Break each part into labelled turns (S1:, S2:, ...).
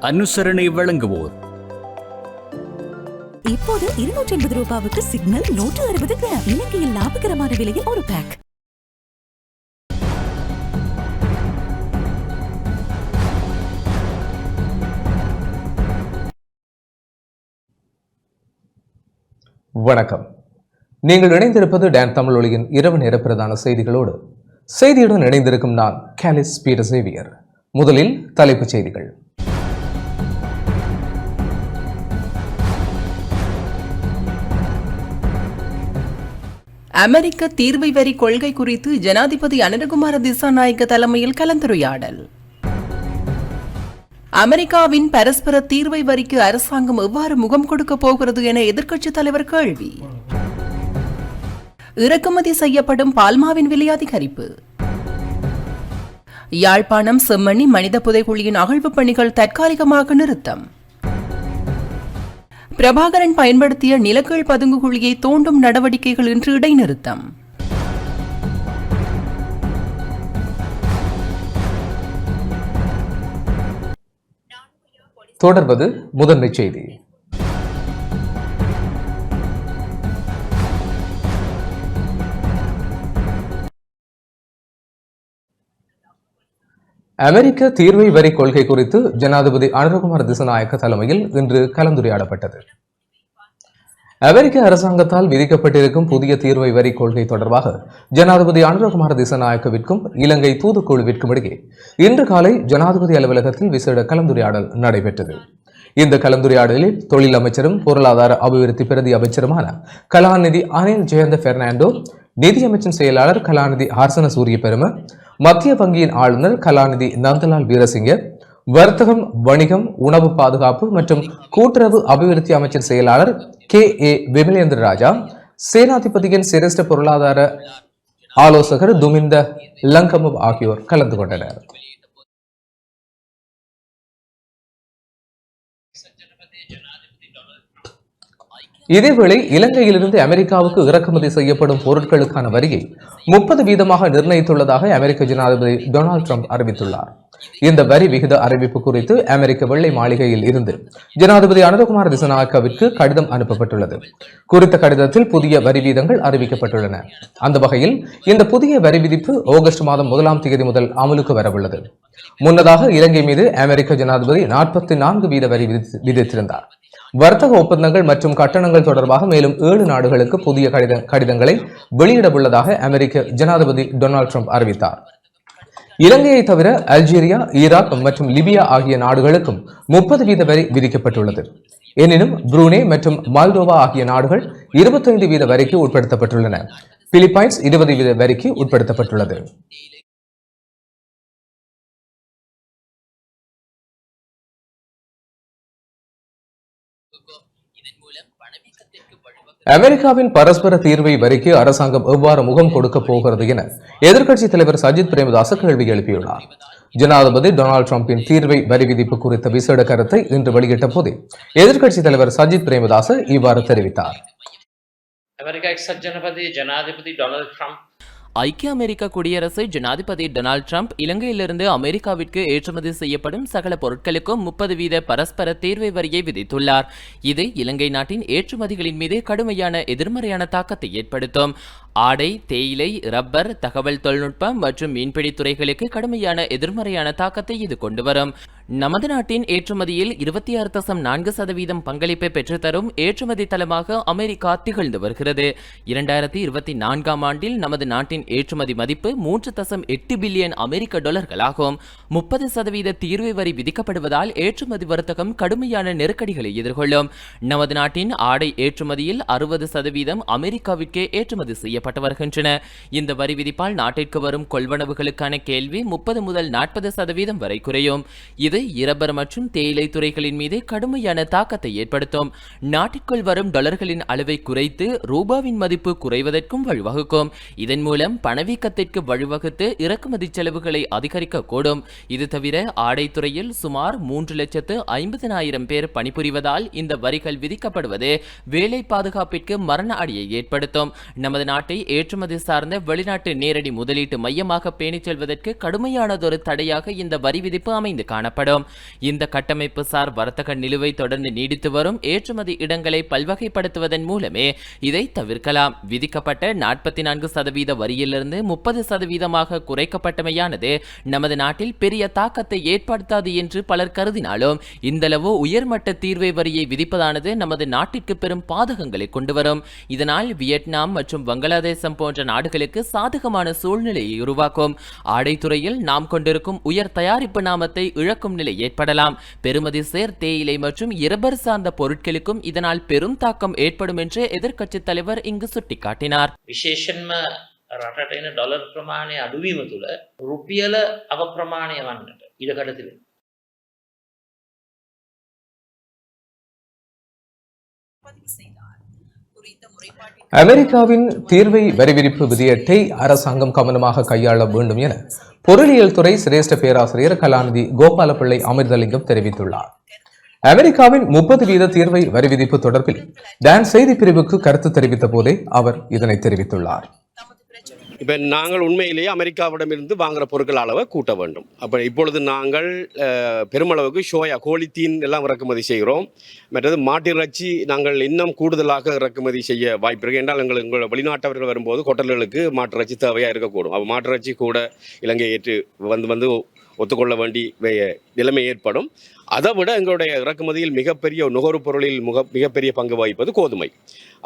S1: அனுசரணை வழங்குவோர்.
S2: இப்போது 280 ரூபாவுக்கு சிக்னல் 160 கிராம். இலங்கையில் லாபகரமான விலையில் ஒரு பேக்.
S3: வணக்கம். நீங்கள் இணைந்திருப்பது டான் தமிழ் ஒளியின் இரவு நேர பிரதான செய்திகளோடு. செய்தியுடன் இணைந்திருக்கும் நான் கேலிஸ் பீட்டர் சேவியர். முதலில் தலைப்புச் செய்திகள்.
S4: அமெரிக்க தீர்வை வரி கொள்கை குறித்து ஜனாதிபதி அனுரகுமார திசாநாயக்க தலைமையில் கலந்துரையாடல். அமெரிக்காவின் பரஸ்பர தீர்வை வரிக்கு அரசாங்கம் எவ்வாறு முகம் கொடுக்க போகிறது என எதிர்க்கட்சித் தலைவர் கேள்வி. இறக்குமதி செய்யப்படும் பால்மாவின் விலை அதிகரிப்பு. யாழ்ப்பாணம் செம்மணி மனித புதைகுழியின் அகழ்வு பணிகள் தற்காலிகமாக நிறுத்தம். பிரபாகரன் பயன்படுத்திய நிலக்கீழ் பதுங்கு குழியை தோண்டும் நடவடிக்கைகள் இன்று இடைநிறுத்தம்.
S3: தொடர்வது முதன்மை செய்தி. அமெரிக்க தீர்வை வரி கொள்கை குறித்து ஜனாதிபதி அனுரகுமார திசாநாயக்க தலைமையில் இன்று கலந்துரையாடப்பட்டது. அமெரிக்க அரசாங்கத்தால் விதிக்கப்பட்டிருக்கும் புதிய தீர்வை வரி கொள்கை தொடர்பாக ஜனாதிபதி அனுரகுமார திசாநாயக்கவிற்கும் இலங்கை தூதுக்குழுவிற்கும் இடையே இன்று காலை ஜனாதிபதி அலுவலகத்தில் விசேட கலந்துரையாடல் நடைபெற்றது. இந்த கலந்துரையாடலில் தொழில் அமைச்சரும் பொருளாதார அபிவிருத்தி பிரதி அமைச்சருமான கலாநிதி அனில் ஜெயந்த பெர்னாண்டோ, நிதியமைச்சின் செயலாளர் கலாநிதி ஹர்சன சூரிய பெரும, மத்திய வங்கியின் ஆளுநர் கலாநிதி நந்தலால் வீரசிங்க, வர்த்தகம், வணிகம், உணவு பாதுகாப்பு மற்றும் கூட்டுறவு அபிவிருத்தி அமைச்சர் செயலாளர் KA விமலேந்திர ராஜா, சேனாதிபதியின் சிரேஷ்ட பொருளாதார ஆலோசகர் துமிந்த லங்கம ஆகியோர் கலந்து கொண்டனர். இதேவேளை இலங்கையிலிருந்து அமெரிக்காவுக்கு இறக்குமதி செய்யப்படும் பொருட்களுக்கான வரியை 30% நிர்ணயித்துள்ளதாக அமெரிக்க ஜனாதிபதி டொனால்டு ட்ரம்ப் அறிவித்துள்ளார். இந்த வரி விகித அறிவிப்பு குறித்து அமெரிக்க வெள்ளை மாளிகையில் இருந்து ஜனாதிபதி அனுரகுமார திசாநாயக்கவிற்கு கடிதம் அனுப்பப்பட்டுள்ளது. குறித்த கடிதத்தில் புதிய வரி வீதங்கள் அறிவிக்கப்பட்டுள்ளன. அந்த வகையில் இந்த புதிய வரி விதிப்பு ஆகஸ்ட் மாதம் 1ஆம் தேதி முதல் அமலுக்கு வரவுள்ளது. முன்னதாக இலங்கை மீது அமெரிக்க ஜனாதிபதி 44% வரி விதித்திருந்தார். வர்த்தக ஒப்பந்தங்கள் மற்றும் கட்டணங்கள் தொடர்பாக மேலும் 7 நாடுகளுக்கு புதிய கடிதங்களை வெளியிட உள்ளதாக அமெரிக்க ஜனாதிபதி டொனால்டு ட்ரம்ப் அறிவித்தார். இலங்கையை தவிர அல்ஜீரியா, ஈராக் மற்றும் லிபியா ஆகிய நாடுகளுக்கும் 30% வரி விதிக்கப்பட்டுள்ளது. எனினும் புரூனே மற்றும் மால்டோவா ஆகிய நாடுகள் 25% வரிக்கு உட்படுத்தப்பட்டுள்ளன. பிலிப்பைன்ஸ் 20% வரிக்கு உட்படுத்தப்பட்டுள்ளது. அமெரிக்காவின் பரஸ்பர தீர்வை வரிக்கு அரசாங்கம் எவ்வாறு முகம் கொடுக்க போகிறது என எதிர்க்கட்சித் தலைவர் சஜித் பிரேமதாச கேள்வி எழுப்பியுள்ளார். ஜனாதிபதி டொனால்டு டிரம்பின் தீர்வை வரி விதிப்பு குறித்த விசேட கருத்தை இன்று வெளியிட்ட போது எதிர்க்கட்சித் தலைவர் சஜித் பிரேமதாச இவ்வாறு தெரிவித்தார்.
S5: ஐக்கிய அமெரிக்க குடியரசு ஜனாதிபதி டொனால்டு ட்ரம்ப் இலங்கையிலிருந்து அமெரிக்காவிற்கு ஏற்றுமதி செய்யப்படும் சகல பொருட்களுக்கும் 30% பரஸ்பர தீர்வை வரியை விதித்துள்ளார். இது இலங்கை நாட்டின் ஏற்றுமதிகளின் மீது கடுமையான எதிர்மறையான தாக்கத்தை ஏற்படுத்தும். ஆடை, தேயிலை, ரப்பர், தகவல் தொழில்நுட்பம் மற்றும் மீன்பிடி துறைகளுக்கு கடுமையான எதிர்மறையான தாக்கத்தை இது கொண்டுவரும். நமது நாட்டின் ஏற்றுமதியில் 26.4% பங்களிப்பை பெற்றுத்தரும் ஏற்றுமதி தளமாக அமெரிக்கா திகழ்ந்து வருகிறது. 2024ஆம் ஆண்டில் நமது நாட்டின் ஏற்றுமதி மதிப்பு 3.8 பில்லியன் அமெரிக்க டாலர்களாகும். 30% தீர்வை வரி விதிக்கப்படுவதால் ஏற்றுமதி வர்த்தகம் கடுமையான நெருக்கடிகளை எதிர்கொள்ளும். நமது நாட்டின் ஆடை ஏற்றுமதியில் 60% அமெரிக்காவிற்கே ஏற்றுமதி செய்யப்பட்டு வருகின்றன. இந்த வரி விதிப்பால் நாட்டிற்கு வரும் கொள்வனவுகளுக்கான கேள்வி 30 முதல் 40% வரை குறையும். இது இரப்பர் மற்றும் தேயிலை துறைகளின் மீது கடுமையான தாக்கத்தை ஏற்படுத்தும். நாட்டிற்குள் வரும் டாலர்களின் அளவை குறைத்து ரூபாவின் மதிப்பு குறைவதற்கும் வழிவகுக்கும். இதன் மூலம் பணவீக்கத்திற்கு வழிவகுத்து இறக்குமதி செலவுகளை அதிகரிக்கக்கூடும். இது தவிர ஆடைத்துறையில் சுமார் 3,50,000 பேர் பணிபுரிவதால் இந்த வரிகள் விதிக்கப்படுவது வேலை பாதுகாப்பிற்கு மரண அடியை ஏற்படுத்தும். நமது நாட்டை ஏற்றுமதி சார்ந்த வெளிநாட்டு நேரடி முதலீட்டு மையமாக பேணிச் செல்வதற்கு கடுமையானதொரு தடையாக இந்த வரி விதிப்பு அமைந்து காணப்படும். செய்யப்படும். இந்த கட்டமைப்பு சார் வர்த்தக நிலுவை தொடர்ந்து நீடித்து வரும் ஏற்றுமதி இடங்களை பல்வகைப்படுத்துவதன் மூலமே இதை தவிர்க்கலாம். விதிக்கப்பட்ட 44% வரியிலிருந்து 30% குறைக்கப்பட்டமையானது நமது நாட்டில் பெரிய தாக்கத்தை ஏற்படுத்தாது என்று பலர் கருதினாலும் இந்தளவு உயர்மட்ட தீர்வை வரியை விதிப்பதானது நமது நாட்டிற்கு பெரும் பாதகங்களை கொண்டு வரும். இதனால் வியட்நாம் மற்றும் வங்காளதேசம் போன்ற நாடுகளுக்கு சாதகமான சூழ்நிலையை உருவாக்கும். ஆடைத்துறையில் நாம் கொண்டிருக்கும் உயர் தயாரிப்பு நாமத்தை இழக்கும் நிலை ஏற்படலாம். பெறுமதி சேர் தேயிலை மற்றும் இரபர் சார்ந்த பொருட்களுக்கும் இதனால் பெரும் தாக்கம் ஏற்படும் என்று எதிர்க்கட்சித் தலைவர் இங்கு சுட்டிக்காட்டினார்.
S1: විශේෂයෙන්ම රටට එන ඩොලර් ප්‍රමාණය අඩුවීම තුළ රුපියල අප්‍රමාණය වන්නට ඉඩකඩ තිබෙනවා.
S3: அமெரிக்காவின் தீர்வை வரி விதிப்பு விதியத்தை அரசாங்கம் கவனமாக கையாள வேண்டும் என பொருளியல் துறை சிரேஷ்ட பேராசிரியர் கலாநிதி கோபாலபிள்ளை அமிர்தலிங்கம் தெரிவித்துள்ளார். அமெரிக்காவின் 30% தீர்வை வரி விதிப்பு தொடர்பில் டான் செய்தி பிரிவுக்கு கருத்து தெரிவித்த போதே அவர் இதனை தெரிவித்துள்ளார்.
S6: இப்போ நாங்கள் உண்மையிலேயே அமெரிக்காவிடமிருந்து வாங்குகிற பொருட்கள் அளவை கூட்ட வேண்டும். அப்போ இப்பொழுது நாங்கள் பெருமளவுக்கு சோயா கோழித்தீன் எல்லாம் இறக்குமதி செய்கிறோம். மற்றது மாட்டிறைச்சி நாங்கள் இன்னும் கூடுதலாக இறக்குமதி செய்ய வாய்ப்பு இருக்குது. என்றால் எங்கள் வெளிநாட்டவர்கள் வரும்போது ஹோட்டல்களுக்கு மாட்டிறைச்சி தேவையாக இருக்கக்கூடும். அப்போ மாட்டிறைச்சி கூட இலங்கை ஏற்று வந்து ஒத்துக்கொள்ள வேண்டிய நிலைமை ஏற்படும். அதை விட எங்களுடைய இறக்குமதியில் மிகப்பெரிய நுகர்வுப் பொருளில் மிகப்பெரிய பங்கு வகிப்பது கோதுமை.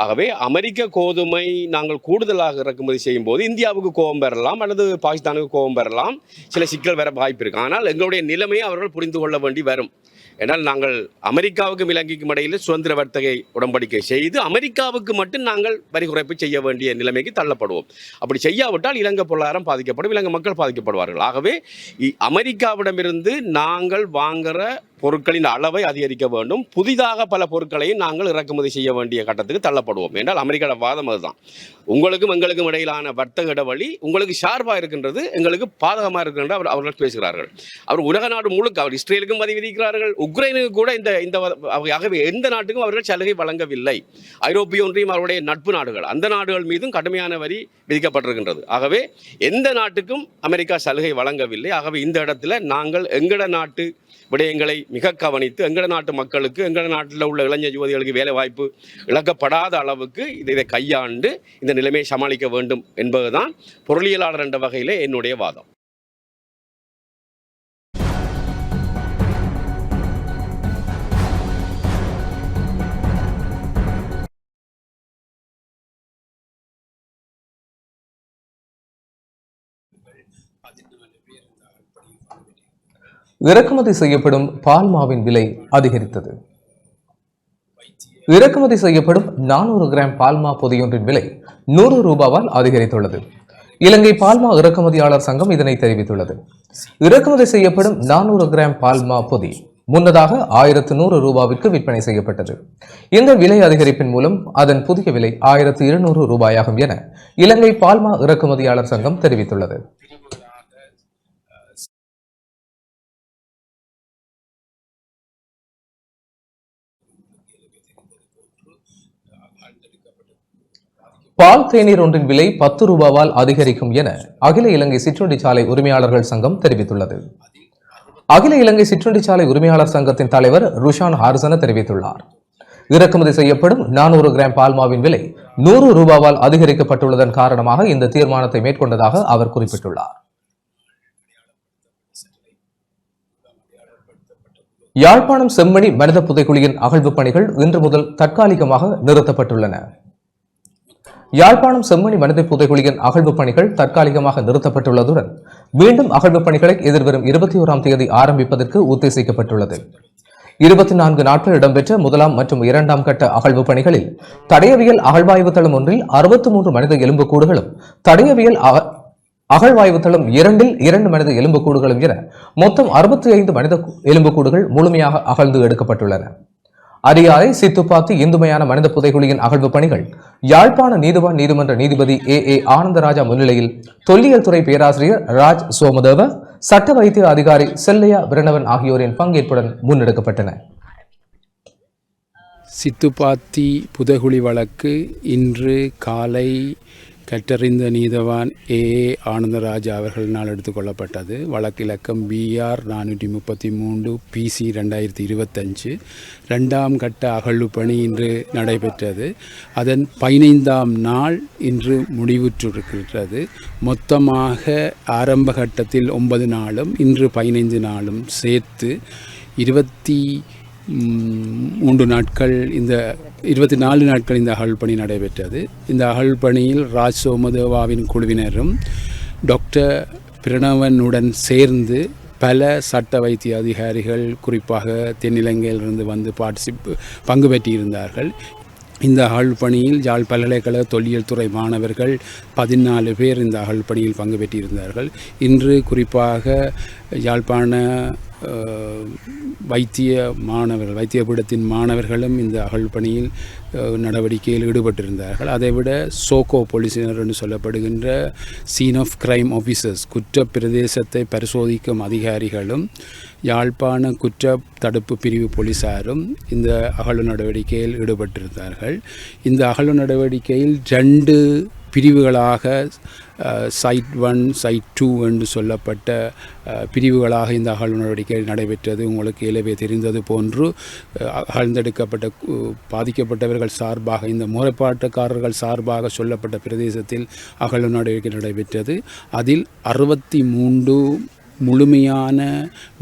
S6: ஆகவே அமெரிக்க கோதுமை நாங்கள் கூடுதலாக இறக்குமதி செய்யும் போது இந்தியாவுக்கு கோபம் பெறலாம் அல்லது பாகிஸ்தானுக்கு கோபம் பெறலாம், சில சிக்கல் வர வாய்ப்பு இருக்குது. ஆனால் எங்களுடைய நிலைமையை அவர்கள் புரிந்து கொள்ள வேண்டி வரும். ஏன்னால் நாங்கள் அமெரிக்காவுக்கும் இலங்கைக்கும் இடையில் சுதந்திர வர்த்தக உடன்படிக்கை செய்து அமெரிக்காவுக்கு மட்டும் நாங்கள் வரி குறைப்பு செய்ய வேண்டிய நிலைமைக்கு தள்ளப்படுவோம். அப்படி செய்யாவிட்டால் இலங்கை பொருளாதாரம் பாதிக்கப்படும், இலங்கை மக்கள் பாதிக்கப்படுவார்கள். ஆகவே அமெரிக்காவிடமிருந்து நாங்கள் வாங்குகிற பொருட்களின் அளவை அதிகரிக்க வேண்டும். புதிதாக பல பொருட்களையும் நாங்கள் இறக்குமதி செய்ய வேண்டிய கட்டத்துக்கு தள்ளப்படுவோம். என்றால் அமெரிக்காவோட வாதம் அதுதான். உங்களுக்கும் எங்களுக்கும் இடையிலான வர்த்தக இடைவெளி உங்களுக்கு ஷார்பாக இருக்கின்றது, எங்களுக்கு பாதகமாக இருக்கின்ற அவர்கள் பேசுகிறார்கள். அவர் உலக நாடு முழுக்க அவர் இஸ்ரேலுக்கும் வரி விதிக்கிறார்கள், உக்ரைனுக்கு கூட இந்த ஆகவே எந்த நாட்டுக்கும் அவர்கள் சலுகை வழங்கவில்லை. ஐரோப்பிய ஒன்றியம் அவருடைய நட்பு நாடுகள், அந்த நாடுகள் மீதும் கடுமையான வரி விதிக்கப்பட்டிருக்கின்றது. ஆகவே எந்த நாட்டுக்கும் அமெரிக்கா சலுகை வழங்கவில்லை. ஆகவே இந்த இடத்துல நாங்கள் எங்கட நாட்டு விடயங்களை மிக கவனித்து எங்கட நாட்டு மக்களுக்கு, எங்கட நாட்டில் உள்ள இளைஞர் யுவதிகளுக்கு வேலை வாய்ப்பு இழக்கப்படாத அளவுக்கு இதை கையாண்டு இந்த நிலைமையை சமாளிக்க வேண்டும் என்பதுதான் பொருளியலாளர் என்ற வகையிலே என்னுடைய வாதம்.
S3: இறக்குமதி செய்யப்படும் பால்மாவின் விலை அதிகரித்தது. இறக்குமதி செய்யப்படும் 400 கிராம் பால்மா பொதியொன்றின் விலை 100 ரூபாவால் அதிகரித்துள்ளது. இலங்கை பால்மா இறக்குமதியாளர் சங்கம் இதனை தெரிவித்துள்ளது. இறக்குமதி செய்யப்படும் 400 கிராம் பால்மா பொதி முன்னதாக 1100 ரூபாவிற்கு விற்பனை செய்யப்பட்டது. இந்த விலை அதிகரிப்பின் மூலம் அதன் புதிய விலை 1200 ரூபாயாகும் என இலங்கை பால்மா இறக்குமதியாளர் சங்கம் தெரிவித்துள்ளது. பால் தேநீர் ஒன்றின் விலை 10 ரூபாவால் அதிகரிக்கும் என அகில இலங்கை சிற்றுண்டிச்சாலை உரிமையாளர்கள் சங்கம் தெரிவித்துள்ளது. அகில இலங்கை சிற்றுண்டிச்சாலை உரிமையாளர் சங்கத்தின் தலைவர் ருஷான் ஹார்சன தெரிவித்துள்ளார். இறக்குமதி செய்யப்படும் 400 கிராம் பால்மாவின் விலை 100 ரூபாவால் அதிகரிக்கப்பட்டுள்ளதன் காரணமாக இந்த தீர்மானத்தை மேற்கொண்டதாக அவர் குறிப்பிட்டுள்ளார். யாழ்ப்பாணம் செம்மணி மனித புதைக்குழியின் அகழ்வு பணிகள் இன்று முதல் தற்காலிகமாக நிறுத்தப்பட்டுள்ளன. யாழ்ப்பாணம் செம்மணி மனித புதைக்குழியின் அகழ்வு பணிகள் தற்காலிகமாக நிறுத்தப்பட்டுள்ளதுடன் மீண்டும் அகழ்வு பணிகளை எதிர்வரும் 21ஆம் தேதி ஆரம்பிப்பதற்கு உத்தேசிக்கப்பட்டுள்ளது. 24 நாட்கள் இடம்பெற்ற 1ஆம் மற்றும் 2ஆம் கட்ட அகழ்வு பணிகளில் தடயவியல் அகழ்வாய்வு தளம் ஒன்றில் 63 மனித எலும்புக்கூடுகளும், தடயவியல் அகழ்வாய்வு தளம் 2இல் 2 மனித எலும்புக்கூடுகளும் என மொத்தம் 65 மனித எலும்புக்கூடுகள் முழுமையாக அகழ்ந்து எடுக்கப்பட்டுள்ளன. அரியாலை சித்துப்பாத்தி இந்துமையான மனித புதைகுழியின் அகழ்வு பணிகள் யாழ்ப்பாண நீதிவான் நீதிமன்ற நீதிபதி ஏ ஆனந்தராஜா முன்னிலையில் தொல்லியல் துறை பேராசிரியர் ராஜ் சோமதேவ, சட்ட வைத்திய அதிகாரி செல்லையா விரணவன் ஆகியோரின் பங்கேற்புடன் முன்னெடுக்கப்பட்டன.
S7: சித்துப்பாத்தி புதைகுழி வழக்கு இன்று காலை கற்றறிந்த நீதவான் ஏ ஆனந்தராஜா அவர்களினால் எடுத்துக்கொள்ளப்பட்டது. வழக்கிலக்கம் BR 433 PC 2025. 2ஆம் கட்ட அகழ்வு பணி இன்று நடைபெற்றது. அதன் 15ஆம் நாள் இன்று முடிவுற்றிருக்கிறது. மொத்தமாக ஆரம்ப கட்டத்தில் 9 நாளும் இன்று 15 நாளும் சேர்த்து 24 நாட்கள் இந்த அகழ்வு பணி நடைபெற்றது. இந்த அகழ்வு பணியில் ராஜ் சோமதேவாவின் குழுவினரும் டாக்டர் பிரணவனுடன் சேர்ந்து பல சட்ட வைத்திய அதிகாரிகள் குறிப்பாக தென்னிலங்கையிலிருந்து வந்து பங்கு பெற்றிருந்தார்கள். இந்த அகழ்வு பணியில் யாழ் பல்கலைக்கழக தொல்லியல் துறை மாணவர்கள் 14 பேர் இந்த அகழ்வு பணியில் பங்கு பெற்றிருந்தார்கள். இன்று குறிப்பாக யாழ்ப்பாண வைத்திய பீடத்தின் மாணவர்களும் இந்த அகழ்வு பணியில் நடவடிக்கையில் ஈடுபட்டிருந்தார்கள். அதைவிட சோகோ போலீசினர் என்று சொல்லப்படுகின்ற சீன் ஆஃப் கிரைம் ஆஃபீஸர்ஸ், குற்ற பிரதேசத்தை பரிசோதிக்கும் அதிகாரிகளும் யாழ்ப்பாண குற்ற தடுப்பு பிரிவு போலீசாரும் இந்த அகழ்வு நடவடிக்கையில் ஈடுபட்டிருந்தார்கள். இந்த அகழ்வு நடவடிக்கையில் 2 பிரிவுகளாக சைட் 1 சைட் 2 என்று சொல்லப்பட்ட பிரிவுகளாக இந்த அகழ்வு நடவடிக்கை நடைபெற்றது. உங்களுக்கு ஏலவே தெரிந்தது போன்று அகழ்ந்தெடுக்கப்பட்ட பாதிக்கப்பட்டவர்கள் சார்பாக, இந்த முறைப்பாட்டுக்காரர்கள் சார்பாக சொல்லப்பட்ட பிரதேசத்தில் அகழ்வு நடவடிக்கை நடைபெற்றது. அதில் 63 முழுமையான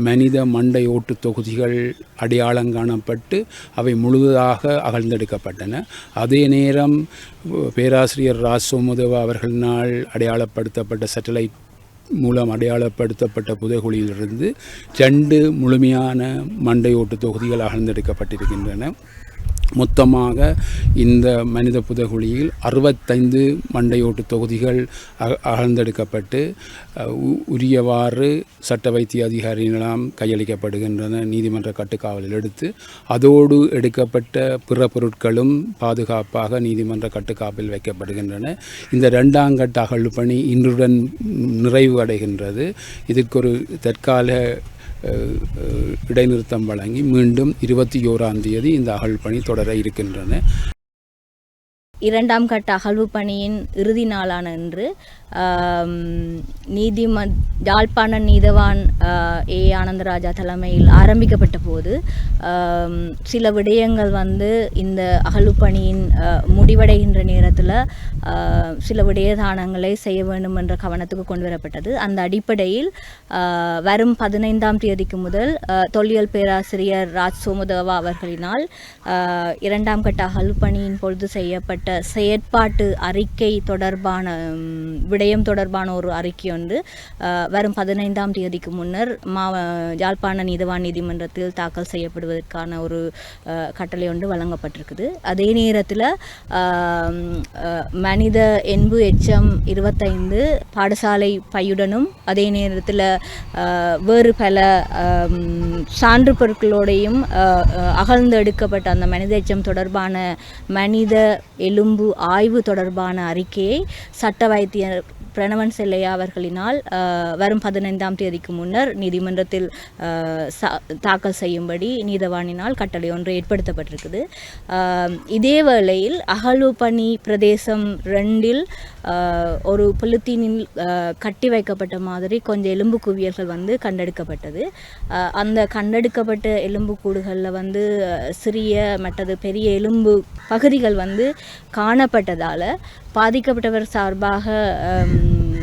S7: மனித மண்டை ஓட்டு தொகுதிகள் அடையாளம் காணப்பட்டு அவை முழுவதாக அகழ்ந்தெடுக்கப்பட்டன. அதே நேரம் பேராசிரியர் ராஜ் சோமதேவா அவர்களினால் அடையாளப்படுத்தப்பட்ட சேட்டலைட் மூலம் அடையாளப்படுத்தப்பட்ட புதைகுழியிலிருந்து 2 முழுமையான மண்டை ஓட்டு தொகுதிகள் அகழ்ந்தெடுக்கப்பட்டிருக்கின்றன. மொத்தமாக இந்த மனித புதைகுழியில் 65 மண்டையோட்டு தொகுதிகள் அகழ்ந்தெடுக்கப்பட்டு உரியவாறு சட்ட வைத்திய அதிகாரிகளாம் கையளிக்கப்படுகின்றன, நீதிமன்ற கட்டுக்காவலில் எடுத்து. அதோடு எடுக்கப்பட்ட பிற பொருட்களும் பாதுகாப்பாக நீதிமன்ற கட்டுக்காப்பில் வைக்கப்படுகின்றன. இந்த 2ஆம் கட்ட அகழ்வு பணி இன்றுடன் நிறைவு அடைகின்றது. இதற்கொரு தற்கால இடைநிறுத்தம் வழங்கி மீண்டும் 21ஆம் தேதி இந்த அகழ்வு பணி தொடர இருக்கின்றன.
S8: 2ஆம் கட்ட அகழ்வு பணியின் இறுதி நாளான இன்று யாழ்ப்பாண நீதவான் ஏ ஆனந்தராஜா தலைமையில் ஆரம்பிக்கப்பட்ட போது சில விடயங்கள் இந்த அகழ்வு பணியின் முடிவடைகின்ற நேரத்தில் சில விடயதானங்களை செய்ய வேண்டும் என்ற கவனத்துக்கு கொண்டு வரப்பட்டது. அந்த அடிப்படையில் வரும் 15ஆம் தேதிக்கு முதல் தொல்லியல் பேராசிரியர் ராஜ் சோமதேவா அவர்களினால் 2ஆம் கட்ட அகழ்வு பணியின் பொழுது செய்யப்பட்ட செயற்பாட்டு அறிக்கை தொடர்பான விடயம் தொடர்பான ஒரு அறிக்கை ஒன்று வரும் 15ஆம் தேதிக்கு முன்னர் யாழ்ப்பாண நீதவான் நீதிமன்றத்தில் தாக்கல் செய்யப்படுவதற்கான ஒரு கட்டளை ஒன்று வழங்கப்பட்டிருக்குது. அதே நேரத்தில் மனித என்பு எச்சம் 25 பாடசாலை பையுடனும் அதே நேரத்தில் வேறு பல சான்று பொருட்களோடையும் அகழ்ந்து எடுக்கப்பட்ட அந்த மனித எச்சம் தொடர்பான மனித எலும்பு ஆய்வு தொடர்பான அறிக்கையை சட்ட வைத்தியர் பிரணவன் செல்லையா அவர்களினால் வரும் 15ஆம் தேதிக்கு முன்னர் நீதிமன்றத்தில் தாக்கல் செய்யும்படி நீதவானினால் கட்டளை ஒன்று ஏற்படுத்தப்பட்டிருக்குது. இதே வேளையில் அகழ்வு பணி பிரதேசம் 2இல் ஒரு பொலித்தீனில் கட்டி வைக்கப்பட்ட மாதிரி கொஞ்சம் எலும்பு குவியல்கள் கண்டெடுக்கப்பட்டது. அந்த கண்டெடுக்கப்பட்ட எலும்பு கூடுகளில் சிறிய மற்றது பெரிய எலும்பு பகுதிகள் காணப்பட்டதால் பாதிக்கப்பட்டவர் சார்பாக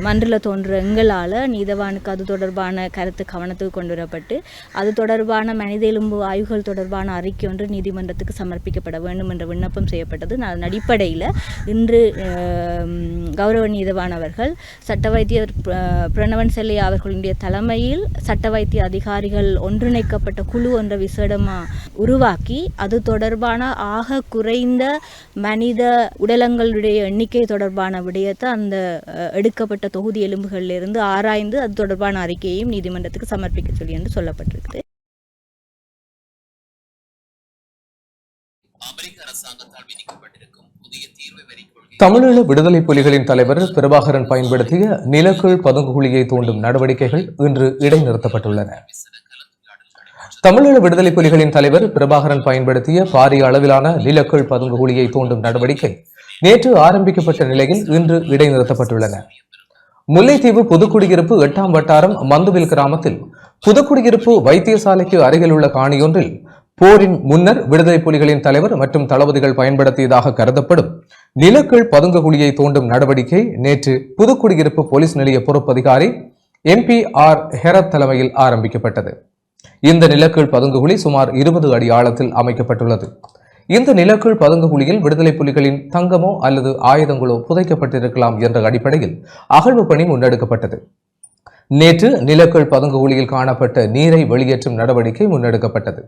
S8: மன்றில் தோன்ற எங்களால் நீதவானுக்கு அது தொடர்பான கருத்து கவனத்துக்கு கொண்டு வரப்பட்டு அது தொடர்பான மனித எலும்பு ஆய்வுகள் தொடர்பான அறிக்கை ஒன்று நீதிமன்றத்துக்கு சமர்ப்பிக்கப்பட வேண்டும் என்ற விண்ணப்பம் செய்யப்பட்டது. அதன் அடிப்படையில் இன்று கௌரவ நீதவான் அவர்கள் சட்ட வைத்தியர் பிரணவன் செல்லையா அவர்களுடைய தலைமையில் சட்ட வைத்திய அதிகாரிகள் ஒன்றிணைக்கப்பட்ட குழு ஒன்றை விசேடமாக உருவாக்கி அது தொடர்பான ஆக குறைந்த மனித உடலங்களுடைய எண்ணிக்கை தொடர்பான விடயத்தை அந்த எடுக்கப்பட்ட தொகுதி எலும்புகளிலிருந்து ஆராய்ந்து அது தொடர்பான அறிக்கையையும் நீதிமன்றத்துக்கு சமர்ப்பிக்க சொல்லி என்று சொல்லப்பட்டிருக்கு.
S3: தமிழீழ விடுதலை புலிகளின் தலைவர் பிரபாகரன் பயன்படுத்திய நிலக்கீழ் பதுங்குகுழியை தோண்டும் நடவடிக்கைகள் இன்று இடைநிறுத்தப்பட்டுள்ளன. தமிழீழ விடுதலை புலிகளின் தலைவர் பிரபாகரன் பயன்படுத்திய பாரிய அளவிலான நிலக்கீழ் பதுங்குகுழியை தோண்டும் நடவடிக்கை நேற்று ஆரம்பிக்கப்பட்ட நிலையில் இன்று இடைநிறுத்தப்பட்டுள்ளன. முல்லைத்தீவு புதுக்குடியிருப்பு 8ஆம் வட்டாரம் மந்துவில் கிராமத்தில் புதுக்குடியிருப்பு வைத்தியசாலைக்கு அருகில் உள்ள காணியொன்றில் போரின் முன்னர் விடுதலை புலிகளின் தலைவர் மற்றும் தளபதிகள் பயன்படுத்தியதாக கருதப்படும் நிலக்கீழ் பதுங்கு குழியை தோண்டும் நடவடிக்கை நேற்று புதுக்குடியிருப்பு போலீஸ் நிலைய பொறுப்பதிகாரி MP.R. ஹெரத் தலைமையில் ஆரம்பிக்கப்பட்டது. இந்த நிலக்கீழ் பதுங்கு குழி சுமார் 20 அடி ஆழத்தில் அமைக்கப்பட்டுள்ளது. இந்த நிலக்கீழ் பதுங்கு குழியில் விடுதலை புலிகளின் தங்கமோ அல்லது ஆயுதங்களோ புதைக்கப்பட்டிருக்கலாம் என்ற அடிப்படையில் அகழ்வு பணி முன்னெடுக்கப்பட்டது. நேற்று நிலக்கீழ் பதுங்கு குழியில் காணப்பட்ட நீரை வெளியேற்றும் நடவடிக்கை முன்னெடுக்கப்பட்டது.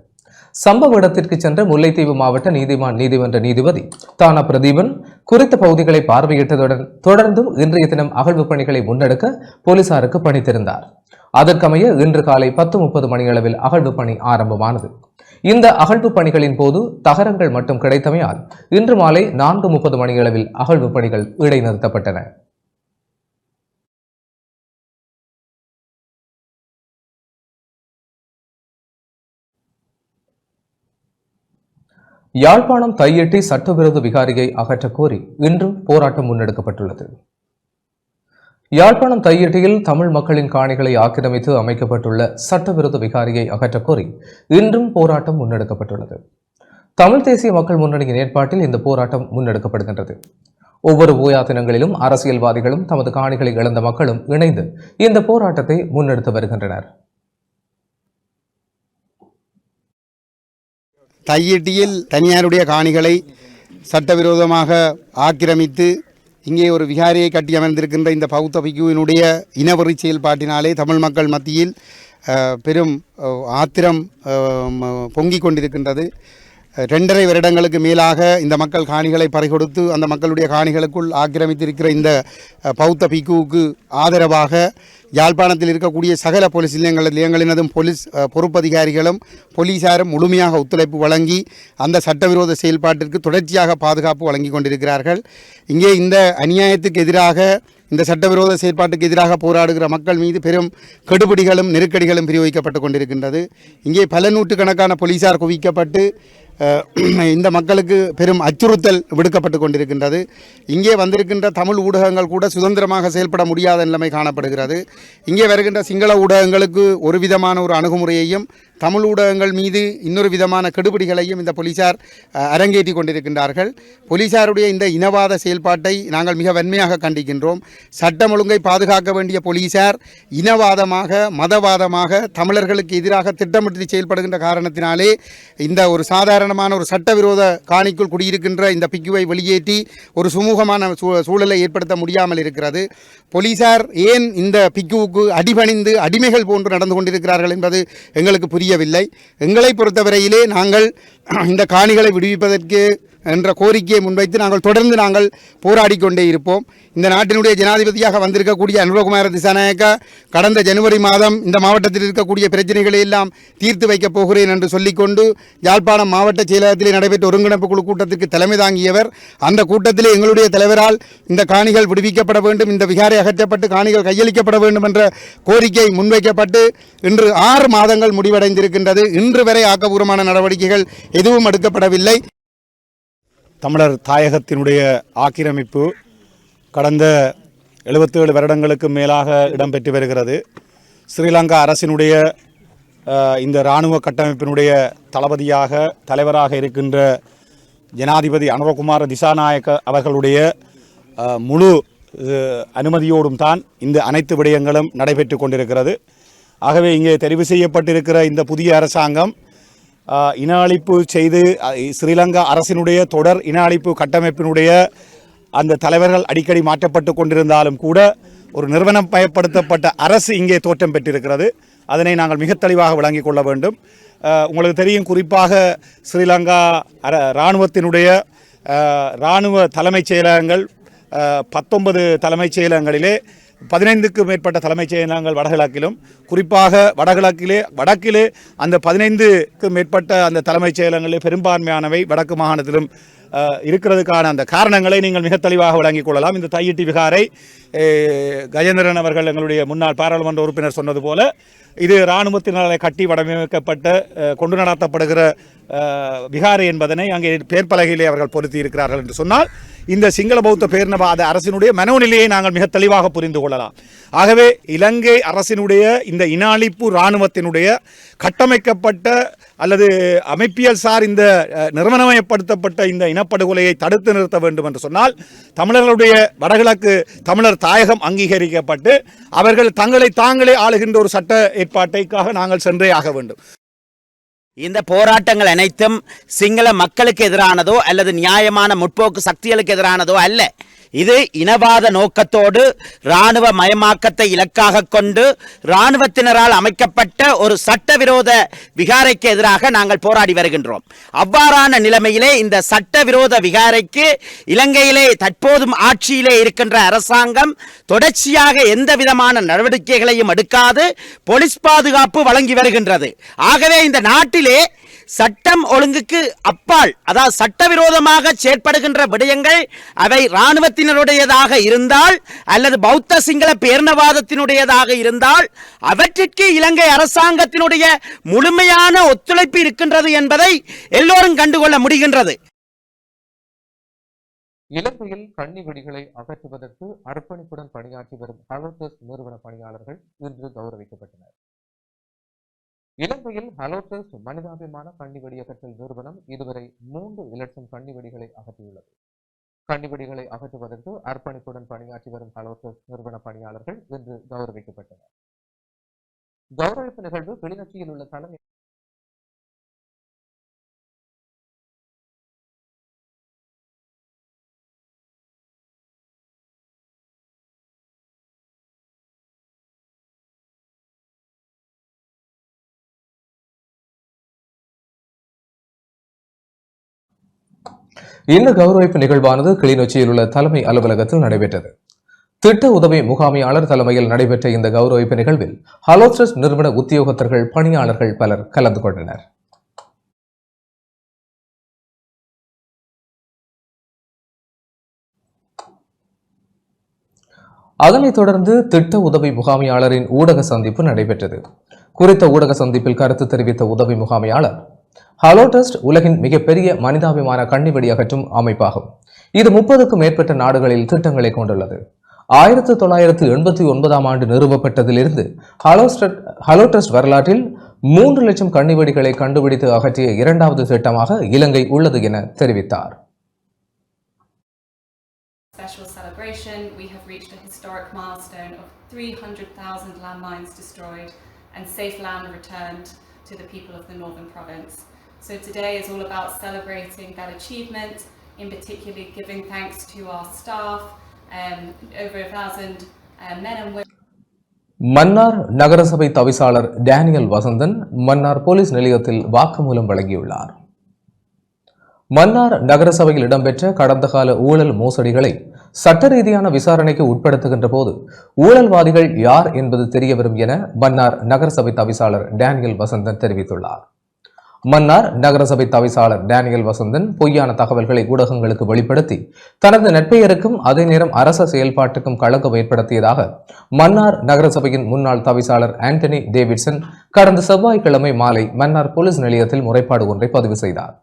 S3: சம்பவ இடத்திற்கு சென்ற முல்லைத்தீவு மாவட்ட நீதிமான் நீதிமன்ற நீதிபதி தானா பிரதீபன் குறித்த பகுதிகளை பார்வையிட்டதுடன் தொடர்ந்தும் இன்றைய தினம் அகழ்வு பணிகளை முன்னெடுக்க போலீசாருக்கு பணித்திருந்தார். அதற்கமைய இன்று காலை 10:30 மணியளவில் அகழ்வு பணி ஆரம்பமானது. இந்த அகழ்வு பணிகளின் போது தகரங்கள் மட்டும் கிடைத்தமையால் இன்று மாலை 4:30 மணியளவில் அகழ்வு பணிகள் இடைநிறுத்தப்பட்டன. யாழ்ப்பாணம் தையெட்டி சட்டவிரோத விகாரியை அகற்றக் கோரி இன்றும் போராட்டம் முன்னெடுக்கப்பட்டுள்ளது. யாழ்ப்பாணம் தையெட்டியில் தமிழ் மக்களின் காணிகளை ஆக்கிரமித்து அமைக்கப்பட்டுள்ள சட்டவிரோத விகாரியை அகற்றக் கோரி இன்றும் போராட்டம் முன்னெடுக்கப்பட்டுள்ளது. தமிழ் தேசிய மக்கள் முன்னணியின் ஏற்பாட்டில் இந்த போராட்டம் முன்னெடுக்கப்படுகின்றது. ஒவ்வொரு ஓயா தினங்களிலும் அரசியல்வாதிகளும் தமது காணிகளை இழந்த மக்களும் இணைந்து இந்த போராட்டத்தை முன்னெடுத்து வருகின்றனர்.
S9: தையெட்டியில் தனியாருடைய காணிகளை சட்டவிரோதமாக ஆக்கிரமித்து இங்கே ஒரு விகாரியை கட்டி அமர்ந்திருக்கின்ற இந்த பௌத்த பிக்குவினுடைய இனவெறி செயல்பாட்டினாலே தமிழ் மக்கள் மத்தியில் பெரும் ஆத்திரம் பொங்கிக் கொண்டிருக்கின்றது. 2.5 வருடங்களுக்கு மேலாக இந்த மக்கள் காணிகளை பறிகொடுத்து அந்த மக்களுடைய காணிகளுக்குள் ஆக்கிரமித்திருக்கிற இந்த பௌத்த பிக்குவுக்கு ஆதரவாக யாழ்ப்பாணத்தில் இருக்கக்கூடிய சகல போலீஸ் நிலையங்களினதும் போலீஸ் பொறுப்பதிகாரிகளும் போலீசாரும் முழுமையாக ஒத்துழைப்பு வழங்கி அந்த சட்டவிரோத செயல்பாட்டிற்கு தொடர்ச்சியாக பாதுகாப்பு வழங்கி கொண்டிருக்கிறார்கள். இங்கே இந்த அநியாயத்துக்கு எதிராக இந்த சட்டவிரோத செயல்பாட்டுக்கு எதிராக போராடுகிற மக்கள் மீது பெரும் கெடுபிடிகளும் நெருக்கடிகளும் பிரயோகிக்கப்பட்டு கொண்டிருக்கின்றது. இங்கே பல நூற்றுக்கணக்கான போலீசார் குவிக்கப்பட்டு இந்த மக்களுக்கு பெரும் அச்சுறுத்தல் விடுக்கப்பட்டு கொண்டிருக்கின்றது. இங்கே வந்திருக்கின்ற தமிழ் ஊடகங்கள் கூட சுதந்திரமாக செயல்பட முடியாத நிலைமை காணப்படுகிறது. இங்கே வருகின்ற சிங்கள ஊடகங்களுக்கு ஒரு விதமான ஒரு அணுகுமுறையையும் தமிழ் ஊடகங்கள் மீது இன்னொரு விதமான கெடுபிடிகளையும் இந்த போலீசார் அரங்கேற்றி கொண்டிருக்கின்றார்கள். போலீசாருடைய இந்த இனவாத செயல்பாட்டை நாங்கள் மிக வன்மையாக கண்டிக்கின்றோம். சட்டம் ஒழுங்கை பாதுகாக்க வேண்டிய போலீசார் இனவாதமாக மதவாதமாக தமிழர்களுக்கு எதிராக திட்டமிட்டு செயல்படுகின்ற காரணத்தினாலே இந்த ஒரு சாதாரணமான ஒரு சட்டவிரோத காணிக்குள் குடியிருக்கின்ற இந்த பிக்குவை வெளியேற்றி ஒரு சுமூகமான சூழலை ஏற்படுத்த முடியாமல் இருக்கிறது. போலீசார் ஏன் இந்த பிக்குவுக்கு அடிபணிந்து அடிமைகள் போன்று நடந்து கொண்டிருக்கிறார்கள் என்பது எங்களுக்கு புரியவில்லை. எங்களை பொறுத்தவரையிலே நாங்கள் இந்த காணிகளை விடுவிப்பதற்கு என்ற கோரிக்கையை முன்வைத்து நாங்கள் போராடி கொண்டே இருப்போம். இந்த நாட்டினுடைய ஜனாதிபதியாக வந்திருக்கக்கூடிய அனுரகுமார திசாநாயக்கா கடந்த ஜனவரி மாதம் இந்த மாவட்டத்தில் இருக்கக்கூடிய பிரச்சனைகளை எல்லாம் தீர்த்து வைக்கப் போகிறேன் என்று சொல்லிக்கொண்டு யாழ்ப்பாணம் மாவட்ட செயலகத்திலே நடைபெற்ற ஒருங்கிணைப்பு குழு கூட்டத்திற்கு தலைமை தாங்கியவர். அந்த கூட்டத்திலே எங்களுடைய தலைவரால் இந்த காணிகள் விடுவிக்கப்பட வேண்டும், இந்த விகாரை அகற்றப்பட்டு காணிகள் கையளிக்கப்பட வேண்டும் என்ற கோரிக்கை முன்வைக்கப்பட்டு இன்று 6 மாதங்கள் முடிவடைந்திருக்கின்றது. இன்று வரை ஆக்கப்பூர்வமான நடவடிக்கைகள் எதுவும் எடுக்கப்படவில்லை.
S10: தமிழர் தாயகத்தினுடைய ஆக்கிரமிப்பு கடந்த 77 வருடங்களுக்கு மேலாக இடம்பெற்று வருகிறது. ஸ்ரீலங்கா அரசினுடைய இந்த இராணுவ கட்டமைப்பினுடைய தலைவராக இருக்கின்ற ஜனாதிபதி அனுரகுமார திசாநாயக்க அவர்களுடைய முழு அனுமதியோடும் தான் இந்த அனைத்து விடயங்களும் நடைபெற்று கொண்டிருக்கிறது. ஆகவே இங்கே தெரிவு செய்யப்பட்டிருக்கிற இந்த புதிய அரசாங்கம் இன அழிப்பு செய்து ஸ்ரீலங்கா அரசினுடைய தொடர் இன அழிப்பு கட்டமைப்பினுடைய அந்த தலைவர்கள் அடிக்கடி மாற்றப்பட்டு கொண்டிருந்தாலும் கூட ஒரு நிறுவனம் பயப்படுத்தப்பட்ட அரசு இங்கே தோற்றம் பெற்றிருக்கிறது. அதனை நாங்கள் மிக தெளிவாக விளங்கிக் கொள்ள வேண்டும். உங்களுக்கு தெரியும், குறிப்பாக ஸ்ரீலங்கா இராணுவத்தினுடைய இராணுவ தலைமைச் செயலகங்கள் 19 தலைமைச் செயலகங்களிலே 15க்கு மேற்பட்ட தலைமைச் செயலகங்கள் வடகிழக்கிலும், குறிப்பாக வடக்கிலே அந்த 15க்கு மேற்பட்ட அந்த தலைமைச் செயலகங்களிலே பெரும்பான்மையானவை வடக்கு மாகாணத்திலும் இருக்கிறதுக்கான அந்த காரணங்களை நீங்கள் மிக தெளிவாக விளங்கிக் கொள்ளலாம். இந்த தையிட்டி விகாரை கஜேந்திரன் அவர்கள் எங்களுடைய முன்னாள் பாராளுமன்ற உறுப்பினர் சொன்னது போல இது இராணுவத்தினாலே கட்டி வடிவமைக்கப்பட்ட கொண்டு நடத்தப்படுகிற விகாரை என்பதனை அங்கே பேர்பலகையிலே அவர்கள் பொருத்தி இருக்கிறார்கள் என்று சொன்னால் இந்த சிங்கள பௌத்த பேரினவாத அரசினுடைய மனோநிலையை நாங்கள் மிக தெளிவாக புரிந்து கொள்ளலாம். ஆகவே இலங்கை அரசினுடைய இந்த இன அழிப்பு இராணுவத்தினுடைய கட்டமைக்கப்பட்ட அல்லது அமைப்பியல் சார் இந்த நிறுவனமயப்படுத்தப்பட்ட இந்த இனப்படுகொலையை தடுத்து நிறுத்த வேண்டும் என்று சொன்னால் தமிழர்களுடைய வடகிழக்கு தமிழர் தாயகம் அங்கீகரிக்கப்பட்டு அவர்கள் தங்களை தாங்களே ஆளுகின்ற ஒரு சட்ட ஏற்பாட்டைக்காக நாங்கள் சென்றே ஆக வேண்டும்.
S11: இந்த போராட்டங்கள் அனைத்தும் சிங்கள மக்களுக்கு எதிரானதோ அல்லது நியாயமான முற்போக்கு சக்திகளுக்கு எதிரானதோ அல்ல. இது இனவாத நோக்கத்தோடு இராணுவ மயமாக்கத்தை இலக்காக கொண்டு இராணுவத்தினரால் அமைக்கப்பட்ட ஒரு சட்டவிரோத விகாரைக்கு எதிராக நாங்கள் போராடி வருகின்றோம். அவ்வாறான நிலைமையிலே இந்த சட்டவிரோத விகாரைக்கு இலங்கையிலே தற்போதும் ஆட்சியிலே இருக்கின்ற அரசாங்கம் தொடர்ச்சியாக எந்த விதமான நடவடிக்கைகளையும் எடுக்காது போலீஸ் பாதுகாப்பு வழங்கி வருகின்றது. ஆகவே இந்த நாட்டிலே சட்டம் ஒழுங்குக்கு அப்பால், அதாவது சட்டவிரோதமாக செயற்படுகின்ற விடயங்கள் அவை இராணுவத்தினருடையதாக இருந்தால் அல்லது பௌத்த சிங்கள பேரினவாதத்தினுடையதாக இருந்தால் அவற்றிற்கு இலங்கை அரசாங்கத்தினுடைய முழுமையான ஒத்துழைப்பு இருக்கின்றது என்பதை எல்லோரும் கண்டுகொள்ள முடிகின்றது.
S3: இலங்கையில் கண்ணி வெடிகளை அகற்றுவதற்கு அர்ப்பணிப்புடன் பணியாற்றி வரும் ஹலோடெஸ் நிறுவன பணியாளர்கள் இன்று கௌரவிக்கப்பட்டனர். இலங்கையில் ஹலோடெஸ் மனிதாபிமான கண்ணிவெடி அகற்றல் நிறுவனம் இதுவரை 3 லட்சம் கண்ணிவெடிகளை அகற்றியுள்ளது. கண்ணிவெடிகளை அகற்றுவதற்கு அர்ப்பணிப்புடன் பணியாற்றி வரும் ஹலோடெஸ் நிறுவன பணியாளர்கள் இன்று கௌரவிக்கப்பட்டனர். கௌரவிப்பு நிகழ்வு கிளிநொச்சியில் உள்ள தலைமை இந்த கௌரவிப்பு நிகழ்வானது கிளிநொச்சியில் உள்ள தலைமை அலுவலகத்தில் நடைபெற்றது. திட்ட உதவி முகாமையாளர் தலைமையில் நடைபெற்ற இந்த கௌரவிப்பு நிகழ்வில் ஹலோடெஸ் நிறுவன உத்தியோகத்தர்கள் பணியாளர்கள் பலர் கலந்து கொண்டனர். அதனைத் தொடர்ந்து திட்ட உதவி முகாமையாளரின் ஊடக சந்திப்பு நடைபெற்றது. குறித்த ஊடக சந்திப்பில் கருத்து தெரிவித்த உதவி முகாமையாளர், ஹலோடெஸ் உலகின் மிகப்பெரிய மனிதாபிமான கண்ணிவெடி அகற்றும் அமைப்பாகும். இது 30க்கும் மேற்பட்ட நாடுகளில் திட்டங்களை கொண்டுள்ளது. 1989ஆம் ஆண்டு நிறுவப்பட்டதிலிருந்து ஹலோடெஸ் வரலாற்றில் 3 லட்சம் கண்ணிவெடிகளை கண்டுபிடித்து அகற்றிய 2வது திட்டமாக இலங்கை உள்ளது என தெரிவித்தார்.
S12: Special celebration, we have reached a historic milestone of 300,000 landmines destroyed and safe land returned to the people of the Northern Province. So today is all about celebrating that achievement, in particular giving thanks to our staff, over 1,000 men and women.
S3: Mannar நகரசபை தவிசாளர் Daniel Vasanthan Mannar police நிலையத்தில் வாக்குமூலம் வழங்கியுள்ளார். மன்னார் நகரசபையில் இடம்பெற்ற கடந்த கால ஊழல் மோசடிகளை சட்ட ரீதியான விசாரணைக்கு உட்படுத்துகின்ற போது ஊழல்வாதிகள் யார் என்பது தெரியவரும் என மன்னார் நகரசபை தவிசாளர் டேனியல் வசந்தன் தெரிவித்துள்ளார். மன்னார் நகரசபை தவிசாளர் டேனியல் வசந்தன் பொய்யான தகவல்களை ஊடகங்களுக்கு வெளிப்படுத்தி தனது நட்பெயருக்கும் அதே நேரம் அரச செயல்பாட்டுக்கும் களங்கம் ஏற்படுத்தியதாக மன்னார் நகரசபையின் முன்னாள் தவிசாளர் ஆண்டனி டேவிட்சன் கடந்த செவ்வாய்க்கிழமை மாலை மன்னார் போலீஸ் நிலையத்தில் முறைப்பாடு ஒன்றை பதிவு செய்தார்.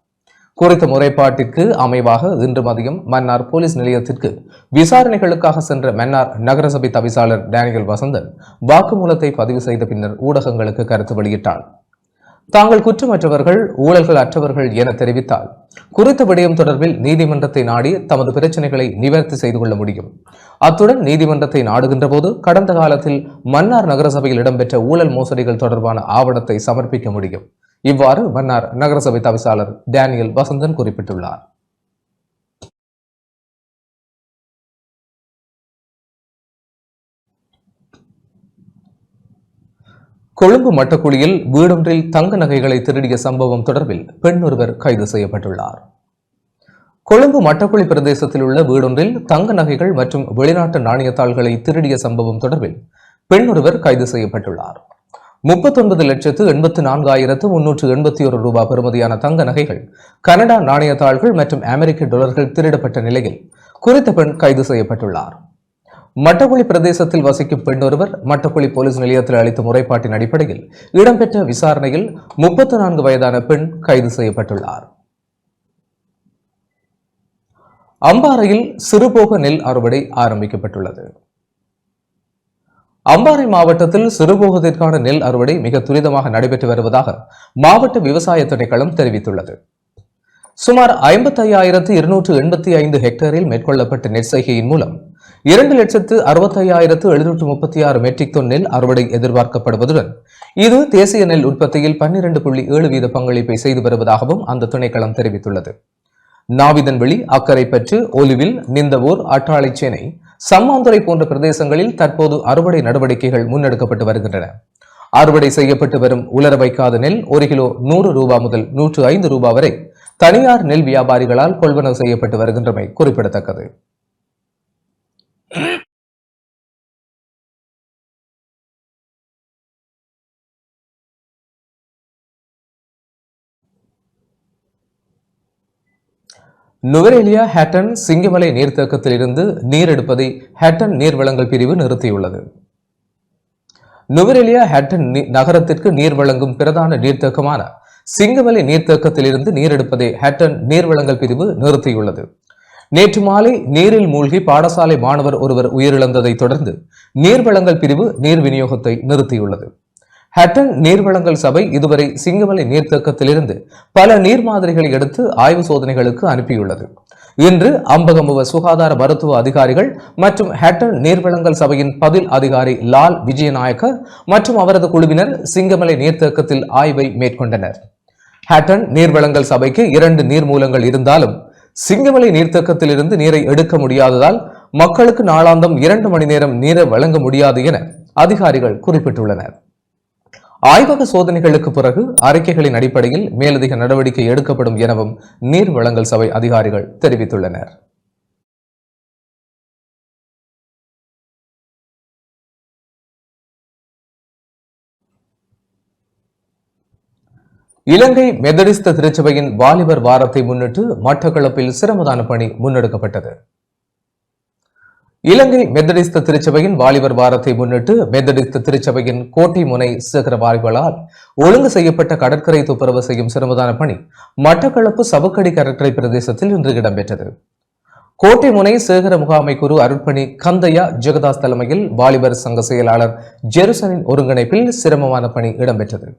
S3: குறித்த முறைப்பாட்டிற்கு அமைவாக இன்று மதியம் மன்னார் போலீஸ் நிலையத்திற்கு விசாரணைகளுக்காக சென்ற மன்னார் நகரசபை தவிசாளர் டேனியல் வசந்தன் வாக்குமூலத்தை பதிவு செய்த பின்னர் ஊடகங்களுக்கு கருத்து வெளியிட்டார். தாங்கள் குற்றமற்றவர்கள், ஊழல்கள் அற்றவர்கள் என தெரிவித்தால் குறித்த விடயம் தொடர்பில் நீதிமன்றத்தை நாடி தமது பிரச்சனைகளை நிவர்த்தி செய்து கொள்ள முடியும். அத்துடன் நீதிமன்றத்தை நாடுகின்ற போது கடந்த காலத்தில் மன்னார் நகரசபையில் இடம்பெற்ற ஊழல் மோசடிகள் தொடர்பான ஆவணத்தை சமர்ப்பிக்க முடியும். இவ்வாறு மன்னார் நகரசபை தவிசாளர் டேனியல் வசந்தன் குறிப்பிட்டுள்ளார். கொழும்பு மட்டக்குழியில் வீடொன்றில் தங்க நகைகளை திருடிய சம்பவம் தொடர்பில் பெண் ஒருவர் கைது செய்யப்பட்டுள்ளார். கொழும்பு மட்டக்குழி பிரதேசத்தில் உள்ள வீடொன்றில் தங்க நகைகள் மற்றும் வெளிநாட்டு நாணயத்தாள்களை திருடிய சம்பவம் தொடர்பில் பெண் ஒருவர் கைது செய்யப்பட்டுள்ளார். 39,84,381 ரூபாய் பெறுமதியான தங்க நகைகள், கனடா நாணயத்தாள்கள் மற்றும் அமெரிக்க டாலர்கள் திருடப்பட்ட நிலையில் குறித்த பெண் கைது செய்யப்பட்டுள்ளார். மட்டக்குளி பிரதேசத்தில் வசிக்கும் பெண் ஒருவர் மட்டக்குளி போலீஸ் நிலையத்தில் அளித்த முறைப்பாட்டின் அடிப்படையில் இடம்பெற்ற விசாரணையில் 34 வயதான பெண் கைது செய்யப்பட்டுள்ளார். அம்பாறையில் சிறுபோக நெல் அறுவடை ஆரம்பிக்கப்பட்டுள்ளது. அம்பாறை மாவட்டத்தில் சிறுபோகத்திற்கான நெல் அறுவடை மிக துரிதமாக நடைபெற்று வருவதாக மாவட்ட விவசாய திணைக்களம் தெரிவித்துள்ளது. சுமார் 55,285 ஹெக்டேரில் மேற்கொள்ளப்பட்ட நெற்செய்கையின் மூலம் 2,65,736 மெட்ரிக் டன் நெல் அறுவடை எதிர்பார்க்கப்படுவதுடன் இது தேசிய நெல் உற்பத்தியில் 12.7% பங்களிப்பை செய்து வருவதாகவும் அந்த திணைக்களம் தெரிவித்துள்ளது. நாவிதன்வெளி, அக்கரைப்பற்று, ஒலுவில், நிந்தவூர், அட்டாளைச்சேனை, சம்மாந்துறை போன்ற பிரதேசங்களில் தற்போது அறுவடை நடவடிக்கைகள் முன்னெடுக்கப்பட்டு வருகின்றன. அறுவடை செய்யப்பட்டு வரும் உலர வைக்காத நெல் 1 கிலோ 100 ரூபாய் முதல் 105 ரூபாய் வரை தனியார் நெல் வியாபாரிகளால் கொள்வனவு செய்யப்பட்டு வருகின்றமை குறிப்பிடத்தக்கது. நுவரெலியா ஹேட்டன் சிங்கமலை நீர்த்தேக்கத்தில் இருந்து நீர் எடுப்பதை ஹேட்டன் நீர்வளங்கள் பிரிவு நிறுத்தியுள்ளது. நுவரெலியா ஹேட்டன் நகரத்திற்கு நீர் வழங்கும் பிரதான நீர்த்தேக்கமான சிங்கமலை நீர்த்தேக்கத்தில் இருந்து நீர் எடுப்பதை ஹேட்டன் நீர்வளங்கள் பிரிவு நிறுத்தியுள்ளது. நேற்று மாலை நீரில் மூழ்கி பாடசாலை மாணவர் ஒருவர் உயிரிழந்ததை தொடர்ந்து நீர்வளங்கள் பிரிவு நீர் விநியோகத்தை நிறுத்தியுள்ளது. ஹட்டன் நீர்வளங்கள் சபை இதுவரை சிங்கமலை நீர்த்தேக்கத்திலிருந்து பல நீர் மாதிரிகளை எடுத்து ஆய்வு சோதனைகளுக்கு அனுப்பியுள்ளது. இன்று அம்பகமுவ சுகாதார மருத்துவ அதிகாரிகள் மற்றும் ஹட்டன் நீர்வளங்கள் சபையின் பதில் அதிகாரி லால் விஜயநாயக்க மற்றும் அவரது குழுவினர் சிங்கமலை நீர்த்தேக்கத்தில் ஆய்வை மேற்கொண்டனர். ஹட்டன் நீர்வளங்கள் சபைக்கு 2 நீர்மூலங்கள் இருந்தாலும் சிங்கமலை நீர்த்தேக்கத்திலிருந்து நீரை எடுக்க முடியாததால் மக்களுக்கு நாளாந்தம் 2 மணி நேரம் நீரை வழங்க முடியாது என அதிகாரிகள் குறிப்பிட்டுள்ளனர். ஆய்வக சோதனைகளுக்கு பிறகு அறிக்கைகளின் அடிப்படையில் மேலதிக நடவடிக்கை எடுக்கப்படும் எனவும் நீர் வழங்கல் சபை அதிகாரிகள் தெரிவித்துள்ளனர். இலங்கை மெதடிஸ்த திருச்சபையின் வாலிபர் வாரத்தை முன்னிட்டு மட்டக்களப்பில் சிரமதான பணி முன்னெடுக்கப்பட்டது. இலங்கை மெதடிஸ்த திருச்சபையின் வாலிபர் வாரத்தை முன்னிட்டு மெதடிஸ்த திருச்சபையின் கோட்டை முனை சேகரவாரிகளால் ஒழுங்கு செய்யப்பட்ட கடற்கரை துப்புரவு செய்யும் சிரமதான பணி மட்டக்களப்பு சவுக்கடி கடற்கரை பிரதேசத்தில் இன்று இடம்பெற்றது. கோட்டை முனை சேகர முகாமை குரு அருட்பணி கந்தையா ஜெகதாஸ் தலைமையில் வாலிபர் சங்க செயலாளர் ஜெருசனின் ஒருங்கிணைப்பில் சிரமமான பணி இடம்பெற்றது.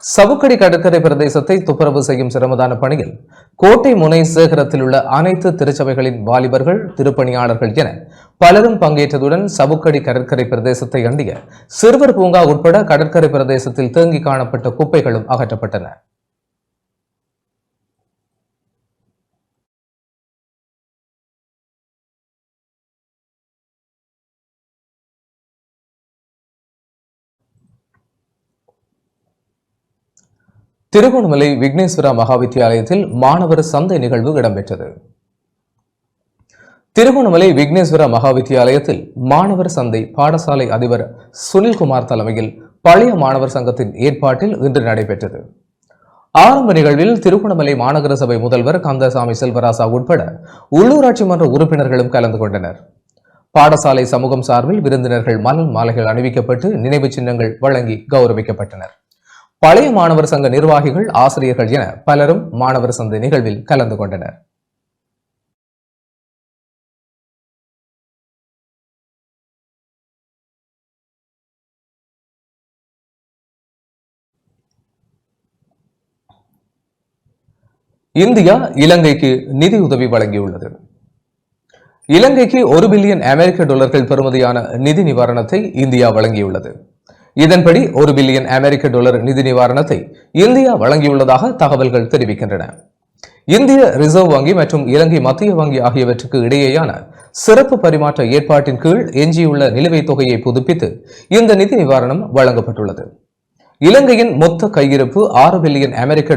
S3: சவுக்கடி கடற்கரை பிரதேசத்தை துப்புரவு செய்யும் சிரமதான பணியில் கோட்டை முனை சேகரத்தில் உள்ள அனைத்து திருச்சபைகளின் வாலிபர்கள், திருப்பணியாளர்கள் என பலரும் பங்கேற்றதுடன் சவுக்கடி கடற்கரை பிரதேசத்தை அண்டிய சிறுவர் பூங்கா உட்பட கடற்கரை பிரதேசத்தில் தேங்கி காணப்பட்ட குப்பைகளும் அகற்றப்பட்டன. திருகோணமலை விக்னேஸ்வரா மகாவித்தியாலயத்தில் மாணவர் சந்தை நிகழ்வு இடம்பெற்றது. திருகோணமலை விக்னேஸ்வரா மகாவித்தியாலயத்தில் மாணவர் சந்தை பாடசாலை அதிபர் சுனில்குமார் தலைமையில் பழைய மாணவர் சங்கத்தின் ஏற்பாட்டில் இன்று நடைபெற்றது. ஆரம்ப நிகழ்வில் திருகோணமலை மாநகர சபை முதல்வர் கந்தசாமி செல்வராசா உட்பட உள்ளூராட்சி மன்ற உறுப்பினர்களும் கலந்து கொண்டனர். பாடசாலை சமூகம் சார்பில் விருந்தினர்கள் மலர் மாலைகள் அணிவிக்கப்பட்டு நினைவு சின்னங்கள் வழங்கி கௌரவிக்கப்பட்டனர். பழைய மாணவர் சங்க நிர்வாகிகள், ஆசிரியர்கள் என பலரும் மாணவர் சந்தை நிகழ்வில் கலந்து கொண்டனர். இந்தியா இலங்கைக்கு நிதியுதவி வழங்கியுள்ளது. இலங்கைக்கு $1 பில்லியன் அமெரிக்க பெறுமதியான நிதி நிவாரணத்தை இந்தியா வழங்கியுள்ளது. இதன்படி $1 பில்லியன் அமெரிக்க நிதி நிவாரணத்தை இந்தியா வழங்கியுள்ளதாக தகவல்கள் தெரிவிக்கின்றன. இந்திய ரிசர்வ் வங்கி மற்றும் இலங்கை மத்திய வங்கி ஆகியவற்றுக்கு இடையேயான சிறப்பு பரிமாற்ற ஏற்பாட்டின் கீழ் எஞ்சியுள்ள நிலுவைத் தொகையை புதுப்பித்து இந்த நிதி நிவாரணம் வழங்கப்பட்டுள்ளது. இலங்கையின் மொத்த கையிருப்பு $6 பில்லியன் அமெரிக்க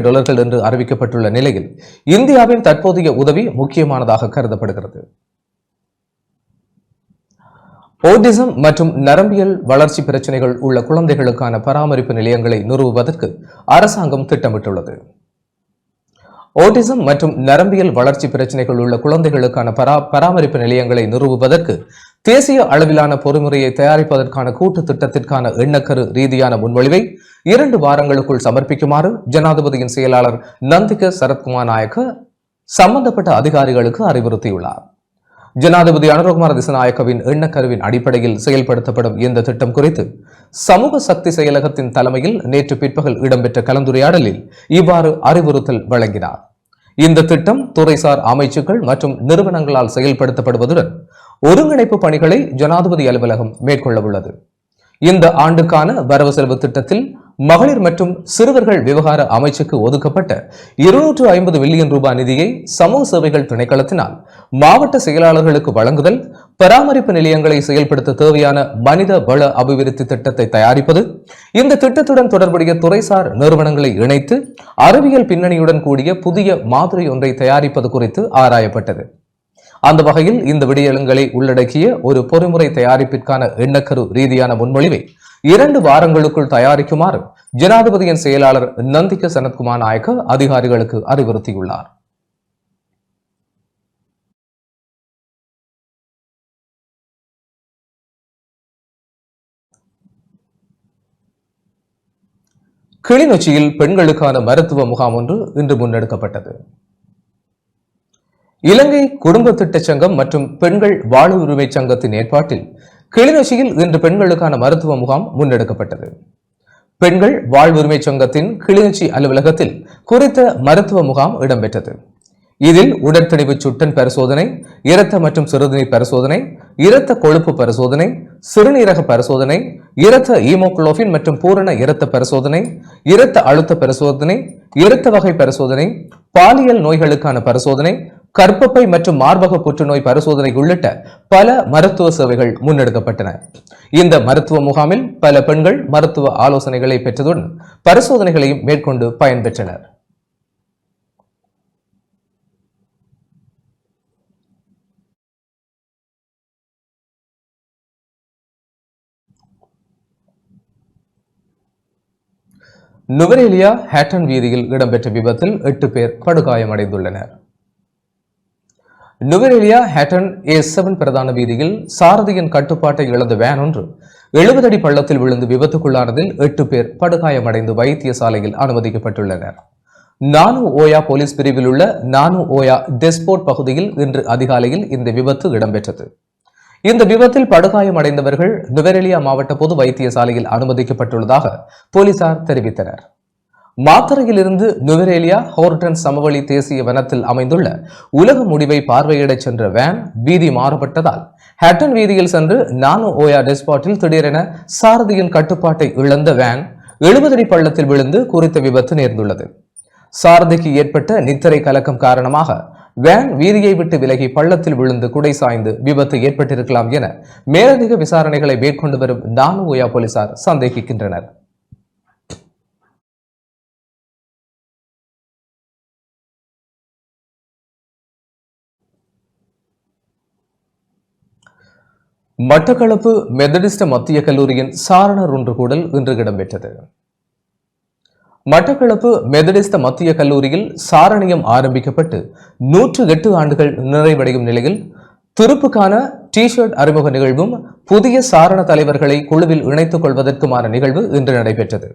S3: என்று அறிவிக்கப்பட்டுள்ள நிலையில் இந்தியாவின் தற்போதைய உதவி முக்கியமானதாக கருதப்படுகிறது. ஓட்டிசம் மற்றும் நரம்பியல் வளர்ச்சி பிரச்சனைகள் உள்ள குழந்தைகளுக்கான பராமரிப்பு நிலையங்களை நிறுவுவதற்கு அரசாங்கம் திட்டமிட்டுள்ளது. ஓட்டிசம் மற்றும் நரம்பியல் வளர்ச்சி பிரச்சனைகள் உள்ள குழந்தைகளுக்கான பராமரிப்பு நிலையங்களை நிறுவுவதற்கு தேசிய அளவிலான பொறிமுறையை தயாரிப்பதற்கான கூட்டு திட்டத்திற்கான எண்ணக்கரு ரீதியான முன்மொழிவை 2 வாரங்களுக்குள் சமர்ப்பிக்குமாறு ஜனாதிபதியின் செயலாளர் நந்திக சரத்குமார் நாயக்க சம்பந்தப்பட்ட அதிகாரிகளுக்கு அறிவுறுத்தியுள்ளார். ஜனாதிபதி அனுரகுமார திசாநாயக்கவின் எண்ணக்கருவின் அடிப்படையில் செயல்படுத்தப்படும் இந்த திட்டம் குறித்து சமூக சக்தி செயலகத்தின் தலைமையில் நேற்று பிற்பகல் இடம்பெற்ற கலந்துரையாடலில் இவ்வாறு அறிவுறுத்தல் வழங்கினார். இந்த திட்டம் துறைசார் அமைச்சுக்கள் மற்றும் நிறுவனங்களால் செயல்படுத்தப்படுவதுடன் ஒருங்கிணைப்பு பணிகளை ஜனாதிபதி அலுவலகம் மேற்கொள்ள உள்ளது. இந்த ஆண்டுக்கான வரவு செலவு திட்டத்தில் மகளிர் மற்றும் சிறுவர்கள் விவகார அமைச்சுக்கு ஒதுக்கப்பட்ட 250 மில்லியன் ரூபாய் நிதியை சமூக சேவைகள் திணைக்களத்தினால் மாவட்ட செயலாளர்களுக்கு வழங்குதல், பராமரிப்பு நிலையங்களை செயல்படுத்த தேவையான மனித வள அபிவிருத்தி திட்டத்தை தயாரிப்பது, இந்த திட்டத்துடன் தொடர்புடைய துறைசார் நிறுவனங்களை இணைத்து அறிவியல் பின்னணியுடன் கூடிய புதிய மாதிரி ஒன்றை தயாரிப்பது குறித்து ஆராயப்பட்டது. அந்த வகையில் இந்த விடயங்களை உள்ளடக்கிய ஒரு பொறிமுறை தயாரிப்பிற்கான எண்ணக்கரு ரீதியான முன்மொழிவை 2 வாரங்களுக்குள் தயாரிக்குமாறு ஜனாதிபதியின் செயலாளர் நந்திக சனத்குமார் நாயக்க அதிகாரிகளுக்கு அறிவுறுத்தியுள்ளார். கிளிநொச்சியில் பெண்களுக்கான மருத்துவ முகாம் ஒன்று இன்று முன்னெடுக்கப்பட்டது. இலங்கை குடும்ப திட்ட சங்கம் மற்றும் பெண்கள் வாழ்வுரிமை சங்கத்தின் ஏற்பாட்டில் கிளிநொச்சியில் இன்று பெண்களுக்கான மருத்துவ முகாம் முன்னெடுக்கப்பட்டது. பெண்கள் வாழ்வுரிமை சங்கத்தின் கிளிநொச்சி அலுவலகத்தில் குறித்த மருத்துவ முகாம் இடம்பெற்றது. இதில் உடற்திணிவு சுட்டன் பரிசோதனை, இரத்த மற்றும் சிறுநீர் பரிசோதனை, இரத்த கொழுப்பு பரிசோதனை, சிறுநீரக பரிசோதனை, இரத்த ஈமோகுளோபின் மற்றும் பூரண இரத்த பரிசோதனை, இரத்த அழுத்த பரிசோதனை, இரத்த வகை பரிசோதனை, பாலியல் நோய்களுக்கான பரிசோதனை, கர்ப்பப்பை மற்றும் மார்பக புற்றுநோய் பரிசோதனை உள்ளிட்ட பல மருத்துவ சேவைகள் முன்னெடுக்கப்பட்டன. இந்த மருத்துவ முகாமில் பல பெண்கள் மருத்துவ ஆலோசனைகளை பெற்றதுடன் பரிசோதனைகளையும் மேற்கொண்டு பயன்பெற்றனர். நுவரேலியா ஹேட்டன் வீதியில் இடம்பெற்ற விபத்தில் 8 பேர் படுகாயமடைந்துள்ளனர். நுவரேலியா ஹேட்டன் A7 பிரதான வீதியில் சாரதியின் கட்டுப்பாட்டை இழந்த வேன் ஒன்று 70 அடி பள்ளத்தில் விழுந்து விபத்துக்குள்ளானதில் 8 பேர் படுகாயமடைந்து வைத்தியசாலையில் அனுமதிக்கப்பட்டுள்ளனர். நானு ஓயா போலீஸ் பிரிவில் உள்ள நானு ஓயா டெஸ்போர்ட் பகுதியில் இன்று அதிகாலையில் இந்த விபத்து இடம்பெற்றது. இந்த விபத்தில் படுகாயமடைந்தவர்கள் நுவரெலியா மாவட்ட பொது வைத்தியசாலையில் அனுமதிக்கப்பட்டுள்ளதாக போலீசார் தெரிவித்தனர். மாத்தறையிலிருந்து நுவரெலியா ஹோர்டன் சமவெளி தேசிய வனத்தில் அமைந்துள்ள உலக முடிவை பார்வையிட சென்ற வேன் வீதி மாறப்பட்டதால் ஹேட்டன் வீதியில் சென்று நானு ஓயா டெஸ்பாட்டில் திடீரென சாரதியின் கட்டுப்பாட்டை இழந்த வேன் 70 அடி பள்ளத்தில் விழுந்து குறித்த விபத்து நேர்ந்துள்ளது. சாரதிக்கு ஏற்பட்ட நித்திரை கலக்கம் காரணமாக வேன் வீதியை விட்டு விலகி பள்ளத்தில் விழுந்து குடை சாய்ந்து விபத்து ஏற்பட்டிருக்கலாம் என மேலதிக விசாரணைகளை மேற்கொண்டு வரும் நானு ஓயா போலீசார் சந்தேகிக்கின்றனர். மட்டக்களப்பு மெத்தடிஸ்ட் மத்திய கல்லூரியின் சாரணர் ஒன்று கூடல் இன்று இடம்பெற்றது. மட்டக்களப்பு மெத்தடிஸ்ட் மத்திய கல்லூரியில் சாரணியம் ஆரம்பிக்கப்பட்டு 108 ஆண்டுகள் நிறைவடையும் நிலையில் துருப்புக்கான டி-ஷர்ட் அறிமுக நிகழ்வும் புதிய சாரண தலைவர்களை குழுவில் இணைத்துக் கொள்வதற்குமான நிகழ்வு இன்று நடைபெற்றது.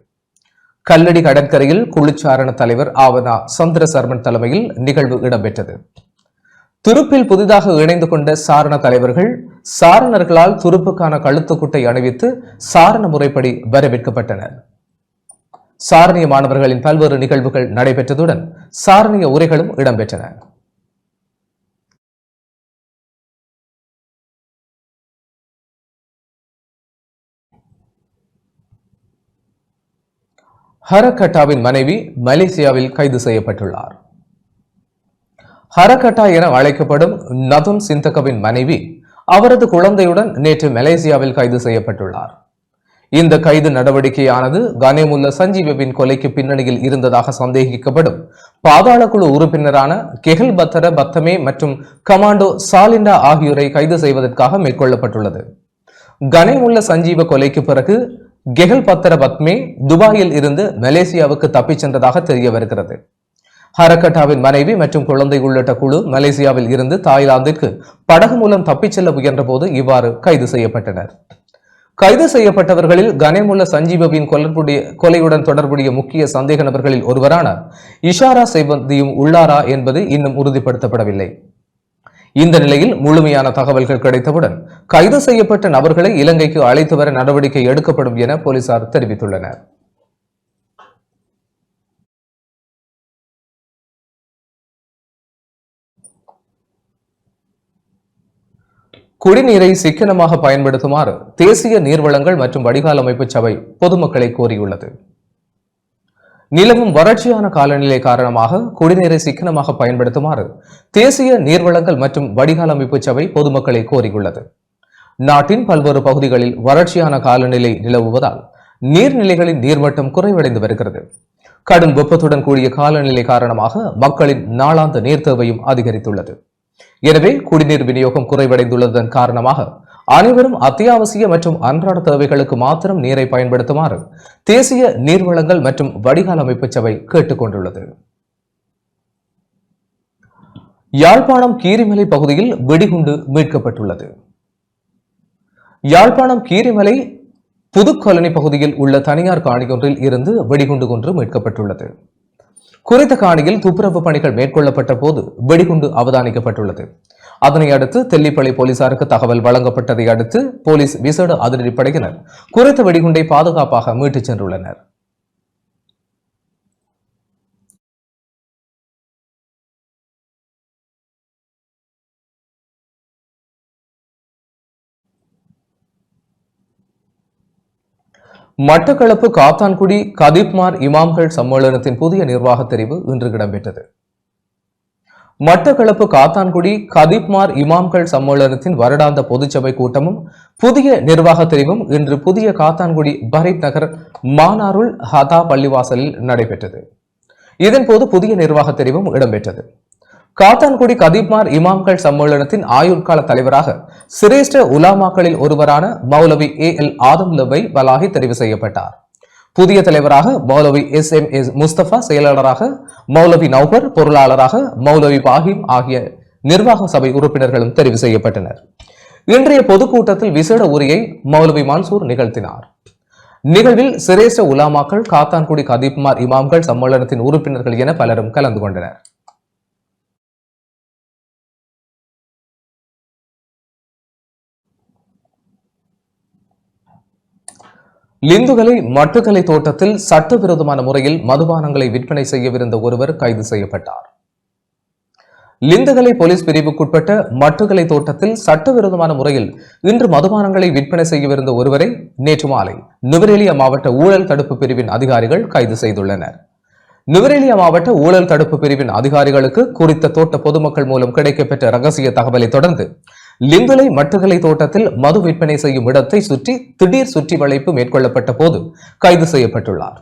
S3: கல்லடி கடற்கரையில் குழுச்சாரண தலைவர் ஆவனா சந்திர சர்மன் தலைமையில் நிகழ்வு இடம்பெற்றது. துருப்பில் புதிதாக இணைந்து கொண்ட சாரண தலைவர்கள் சாரணர்களால் துருப்புக்கான கழுத்துக்குட்டை அணிவித்து சாரண முறைப்படி வரவேற்கப்பட்டனர். சாரணிய மாணவர்களின் பல்வேறு நிகழ்வுகள் நடைபெற்றதுடன் சாரணிய உரைகளும் இடம்பெற்றன. ஹரகட்டாவின் மனைவி மலேசியாவில் கைது செய்யப்பட்டுள்ளார். ஹரகட்டா என அழைக்கப்படும் நதும் சிந்தகவின் மனைவி அவரது குழந்தையுடன் நேற்று மலேசியாவில் கைது செய்யப்பட்டுள்ளார். இந்த கைது நடவடிக்கையானது கனேமுல்ல சஞ்சீவவின் கொலைக்கு பின்னணியில் இருந்ததாக சந்தேகிக்கப்படும் பாதாள குழு உறுப்பினரான கெஹில் பத்தர பத்தமே மற்றும் கமாண்டோ சாலிண்டா ஆகியோரை கைது செய்வதற்காக மேற்கொள்ளப்பட்டுள்ளது. கனேமுல்ல சஞ்சீவ கொலைக்கு பிறகு கெஹல் பத்தர பத்மே துபாயில் இருந்து மலேசியாவுக்கு தப்பிச் சென்றதாக தெரிய வருகிறது. ஹரகட்டாவின் மனைவி மற்றும் குழந்தை உள்ளிட்ட குழு மலேசியாவில் இருந்து தாய்லாந்திற்கு படகு மூலம் தப்பிச் செல்ல முயன்ற போது இவ்வாறு கைது செய்யப்பட்டனர். கைது செய்யப்பட்டவர்களில் கனேமுல்ல சஞ்சீவவின் கொலையுடன் தொடர்புடைய முக்கிய சந்தேக நபர்களில் ஒருவரான இஷாரா செய்வந்தியும் உள்ளாரா என்பது இன்னும் உறுதிப்படுத்தப்படவில்லை. இந்த நிலையில் முழுமையான தகவல்கள் கிடைத்தவுடன் கைது செய்யப்பட்ட நபர்களை இலங்கைக்கு அழைத்து வர நடவடிக்கை எடுக்கப்படும் என போலீசார் தெரிவித்துள்ளனர். குடிநீரை சிக்கனமாக பயன்படுத்துமாறு தேசிய நீர்வளங்கள் மற்றும் வடிகால் அமைப்பு சபை பொதுமக்களை கோரியுள்ளது. நிலவும் வறட்சியான காலநிலை காரணமாக குடிநீரை சிக்கனமாக பயன்படுத்துமாறு தேசிய நீர்வளங்கள் மற்றும் வடிகால் அமைப்பு சபை பொதுமக்களை கோரியுள்ளது. நாட்டின் பல்வேறு பகுதிகளில் வறட்சியான காலநிலை நிலவுவதால் நீர்நிலைகளின் நீர்மட்டம் குறைவடைந்து வருகிறது. கடும் வெப்பத்துடன் கூடிய காலநிலை காரணமாக மக்களின் நாளாந்த நீர் தேவையும் அதிகரித்துள்ளது. எனவே குடிநீர் விநியோகம் குறைவடைந்துள்ளதன் காரணமாக அனைவரும் அத்தியாவசிய மற்றும் அன்றாட தேவைகளுக்கு மாத்திரம் நீரை பயன்படுத்துமாறு தேசிய நீர்வளங்கள் மற்றும் வடிகால் அமைப்பு சபை கேட்டுக் கொண்டுள்ளது. யாழ்ப்பாணம் கீரிமலை பகுதியில் வெடிகுண்டு மீட்கப்பட்டுள்ளது. யாழ்ப்பாணம் கீரிமலை புதுக்கொலனி பகுதியில் உள்ள தனியார் காணியொன்றில் இருந்து வெடிகுண்டு ஒன்று மீட்கப்பட்டுள்ளது. குறித்த காணியில் துப்புரவு பணிகள் மேற்கொள்ளப்பட்ட போது வெடிகுண்டு அவதானிக்கப்பட்டுள்ளது. அதனை அடுத்து தெல்லிப்பளை போலீசாருக்கு தகவல் வழங்கப்பட்டதை அடுத்து போலீஸ் விசேட அதிரடிப்படையினர் குறித்த வெடிகுண்டை பாதுகாப்பாக மீட்டுச் சென்றுள்ளனர். மட்டக்களப்பு காத்தான்குடி கதீப்மார் இமாம்கள் சம்மேளனத்தின் புதிய நிர்வாக தெரிவு இன்று இடம்பெற்றது. மட்டக்களப்பு காத்தான்குடி கதீப்மார் இமாம்கள் சம்மேளனத்தின் வருடாந்த பொதுச்சபை கூட்டமும் புதிய நிர்வாக தெரிவும் இன்று புதிய காத்தான்குடி பரீத் நகர் மானாருல் ஹதா பள்ளிவாசலில் நடைபெற்றது. இதன்போது புதிய நிர்வாக தெரிவும் இடம்பெற்றது. காத்தான்குடி கதீப்மார் இமாம்கள் சம்மேளனத்தின் ஆயுட்கால தலைவராக சிரேஷ்ட உலாமாக்களில் ஒருவரான மௌலவி AL ஆதம் லபை பலாஹி தெரிவு செய்யப்பட்டார். புதிய தலைவராக மௌலவி SM முஸ்தபா, செயலாளராக மௌலவி நௌபர், பொருளாளராக மௌலவி பாஹிம் ஆகிய நிர்வாக சபை உறுப்பினர்களும் தெரிவு செய்யப்பட்டனர். இன்றைய பொதுக்கூட்டத்தில் விசேட உரையை மௌலவி மன்சூர் நிகழ்த்தினார். நிகழ்வில் சிரேஷ்ட உலாமாக்கள், காத்தான்குடி கதீப்மார் இமாம்கள் சம்மேளனத்தின் உறுப்பினர்கள் என பலரும் கலந்து கொண்டனர். லிந்துகலை மட்டுக்கலை தோட்டத்தில் சட்டவிரோதமான முறையில் மதுபானங்களை விற்பனை செய்யவிருந்த ஒருவர் கைது செய்யப்பட்டார். லிந்துகலை போலீஸ் பிரிவுக்குட்பட்ட மட்டுக்கலை தோட்டத்தில் சட்டவிரோதமான முறையில் இன்று மதுபானங்களை விற்பனை செய்யவிருந்த ஒருவரை நேற்று மாலை நுவரெலியா மாவட்ட ஊழல் தடுப்பு பிரிவின் அதிகாரிகள் கைது செய்துள்ளனர். நுவரெலியா மாவட்ட ஊழல் தடுப்பு பிரிவின் அதிகாரிகளுக்கு குறித்த தோட்ட பொதுமக்கள் மூலம் கிடைக்கப்பெற்ற ரகசிய தகவலை தொடர்ந்து லிந்துலை மட்டுக்கலை தோட்டத்தில் மது விற்பனை செய்யும் இடத்தை சுற்றி திடீர் சுற்றி வளைப்பு மேற்கொள்ளப்பட்ட போது கைது செய்யப்பட்டுள்ளார்.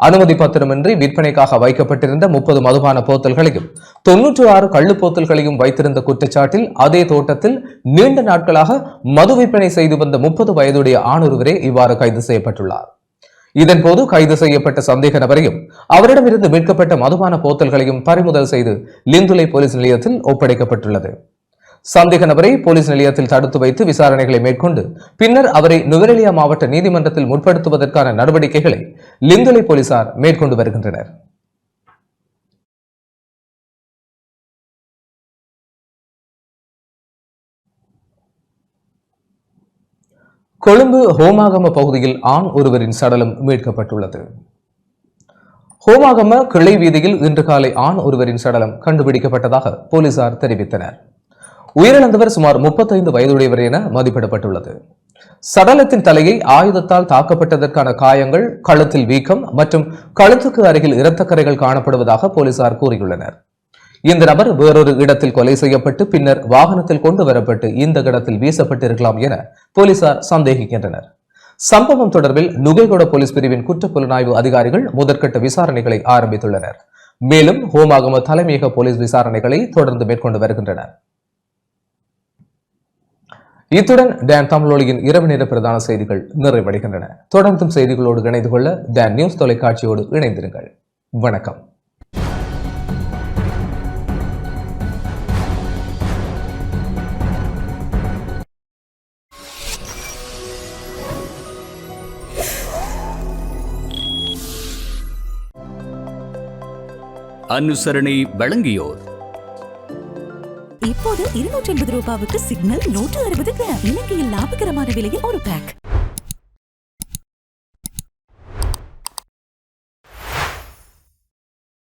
S3: அனுமதி பத்திரமின்றி விற்பனைக்காக வைக்கப்பட்டிருந்த 30 மதுபான போத்தல்களையும் 96 கள்ளு போத்தல்களையும் வைத்திருந்த குற்றச்சாட்டில் அதே தோட்டத்தில் நீண்ட நாட்களாக மது விற்பனை செய்து வந்த 30 வயதுடைய ஆணொருவரே இவ்வாறு கைது செய்யப்பட்டுள்ளார். இதன்போது கைது செய்யப்பட்ட சந்தேக நபரையும் அவரிடமிருந்து மீட்கப்பட்ட மதுபான போத்தல்களையும் பறிமுதல் செய்து லிந்துலை போலீஸ் நிலையத்தில் ஒப்படைக்கப்பட்டுள்ளது. சந்தேக நபரை போலீஸ் நிலையத்தில் தடுத்து வைத்து விசாரணைகளை மேற்கொண்டு பின்னர் அவரை நுவரெலியா மாவட்ட நீதிமன்றத்தில் முற்படுத்துவதற்கான நடவடிக்கைகளை லிந்துலை போலீசார் மேற்கொண்டு வருகின்றனர். கொழும்பு ஹோமாகம பகுதியில் ஆண் ஒருவரின் சடலம் மீட்கப்பட்டுள்ளது. ஹோமாகம கிளை வீதியில் இன்று காலை ஆண் ஒருவரின் சடலம் கண்டுபிடிக்கப்பட்டதாக போலீசார் தெரிவித்தனர். உயிரிழந்தவர் சுமார் 35 வயதுடையவர் என மதிப்பிடப்பட்டுள்ளது. சடலத்தின் தலையை ஆயுதத்தால் தாக்கப்பட்டதற்கான காயங்கள், கழுத்தில் வீக்கம் மற்றும் கழுத்துக்கு அருகில் இரத்தக்கரைகள் காணப்படுவதாக போலீசார் கூறியுள்ளனர். இந்த நபர் வேறொரு இடத்தில் கொலை செய்யப்பட்டு பின்னர் வாகனத்தில் கொண்டு வரப்பட்டு இந்த இடத்தில் வீசப்பட்டிருக்கலாம் என போலீசார் சந்தேகிக்கின்றனர். சம்பவம் தொடர்பில் நுகைகொட போலீஸ் பிரிவின் குற்றப்புலனாய்வு அதிகாரிகள் முதற்கட்ட விசாரணைகளை ஆரம்பித்துள்ளனர். மேலும் ஹோமாகம தலைமையக போலீஸ் விசாரணைகளை தொடர்ந்து மேற்கொண்டு வருகின்றனர். இத்துடன் டான் தமிழொலியின் இரவு நேர பிரதான செய்திகள் நிறைவடைகின்றன. தொடர்ந்தும் செய்திகளோடு இணைந்து கொள்ள டான் நியூஸ் தொலைக்காட்சியோடு இணைந்திருங்கள். வணக்கம்.
S13: அனுசரணை வழங்கியோர்
S2: இப்போது 280 ரூபாவுக்கு சிக்னல் 160 கிராம். இலங்கையில் லாபகரமான விலையில் ஒரு பேக்.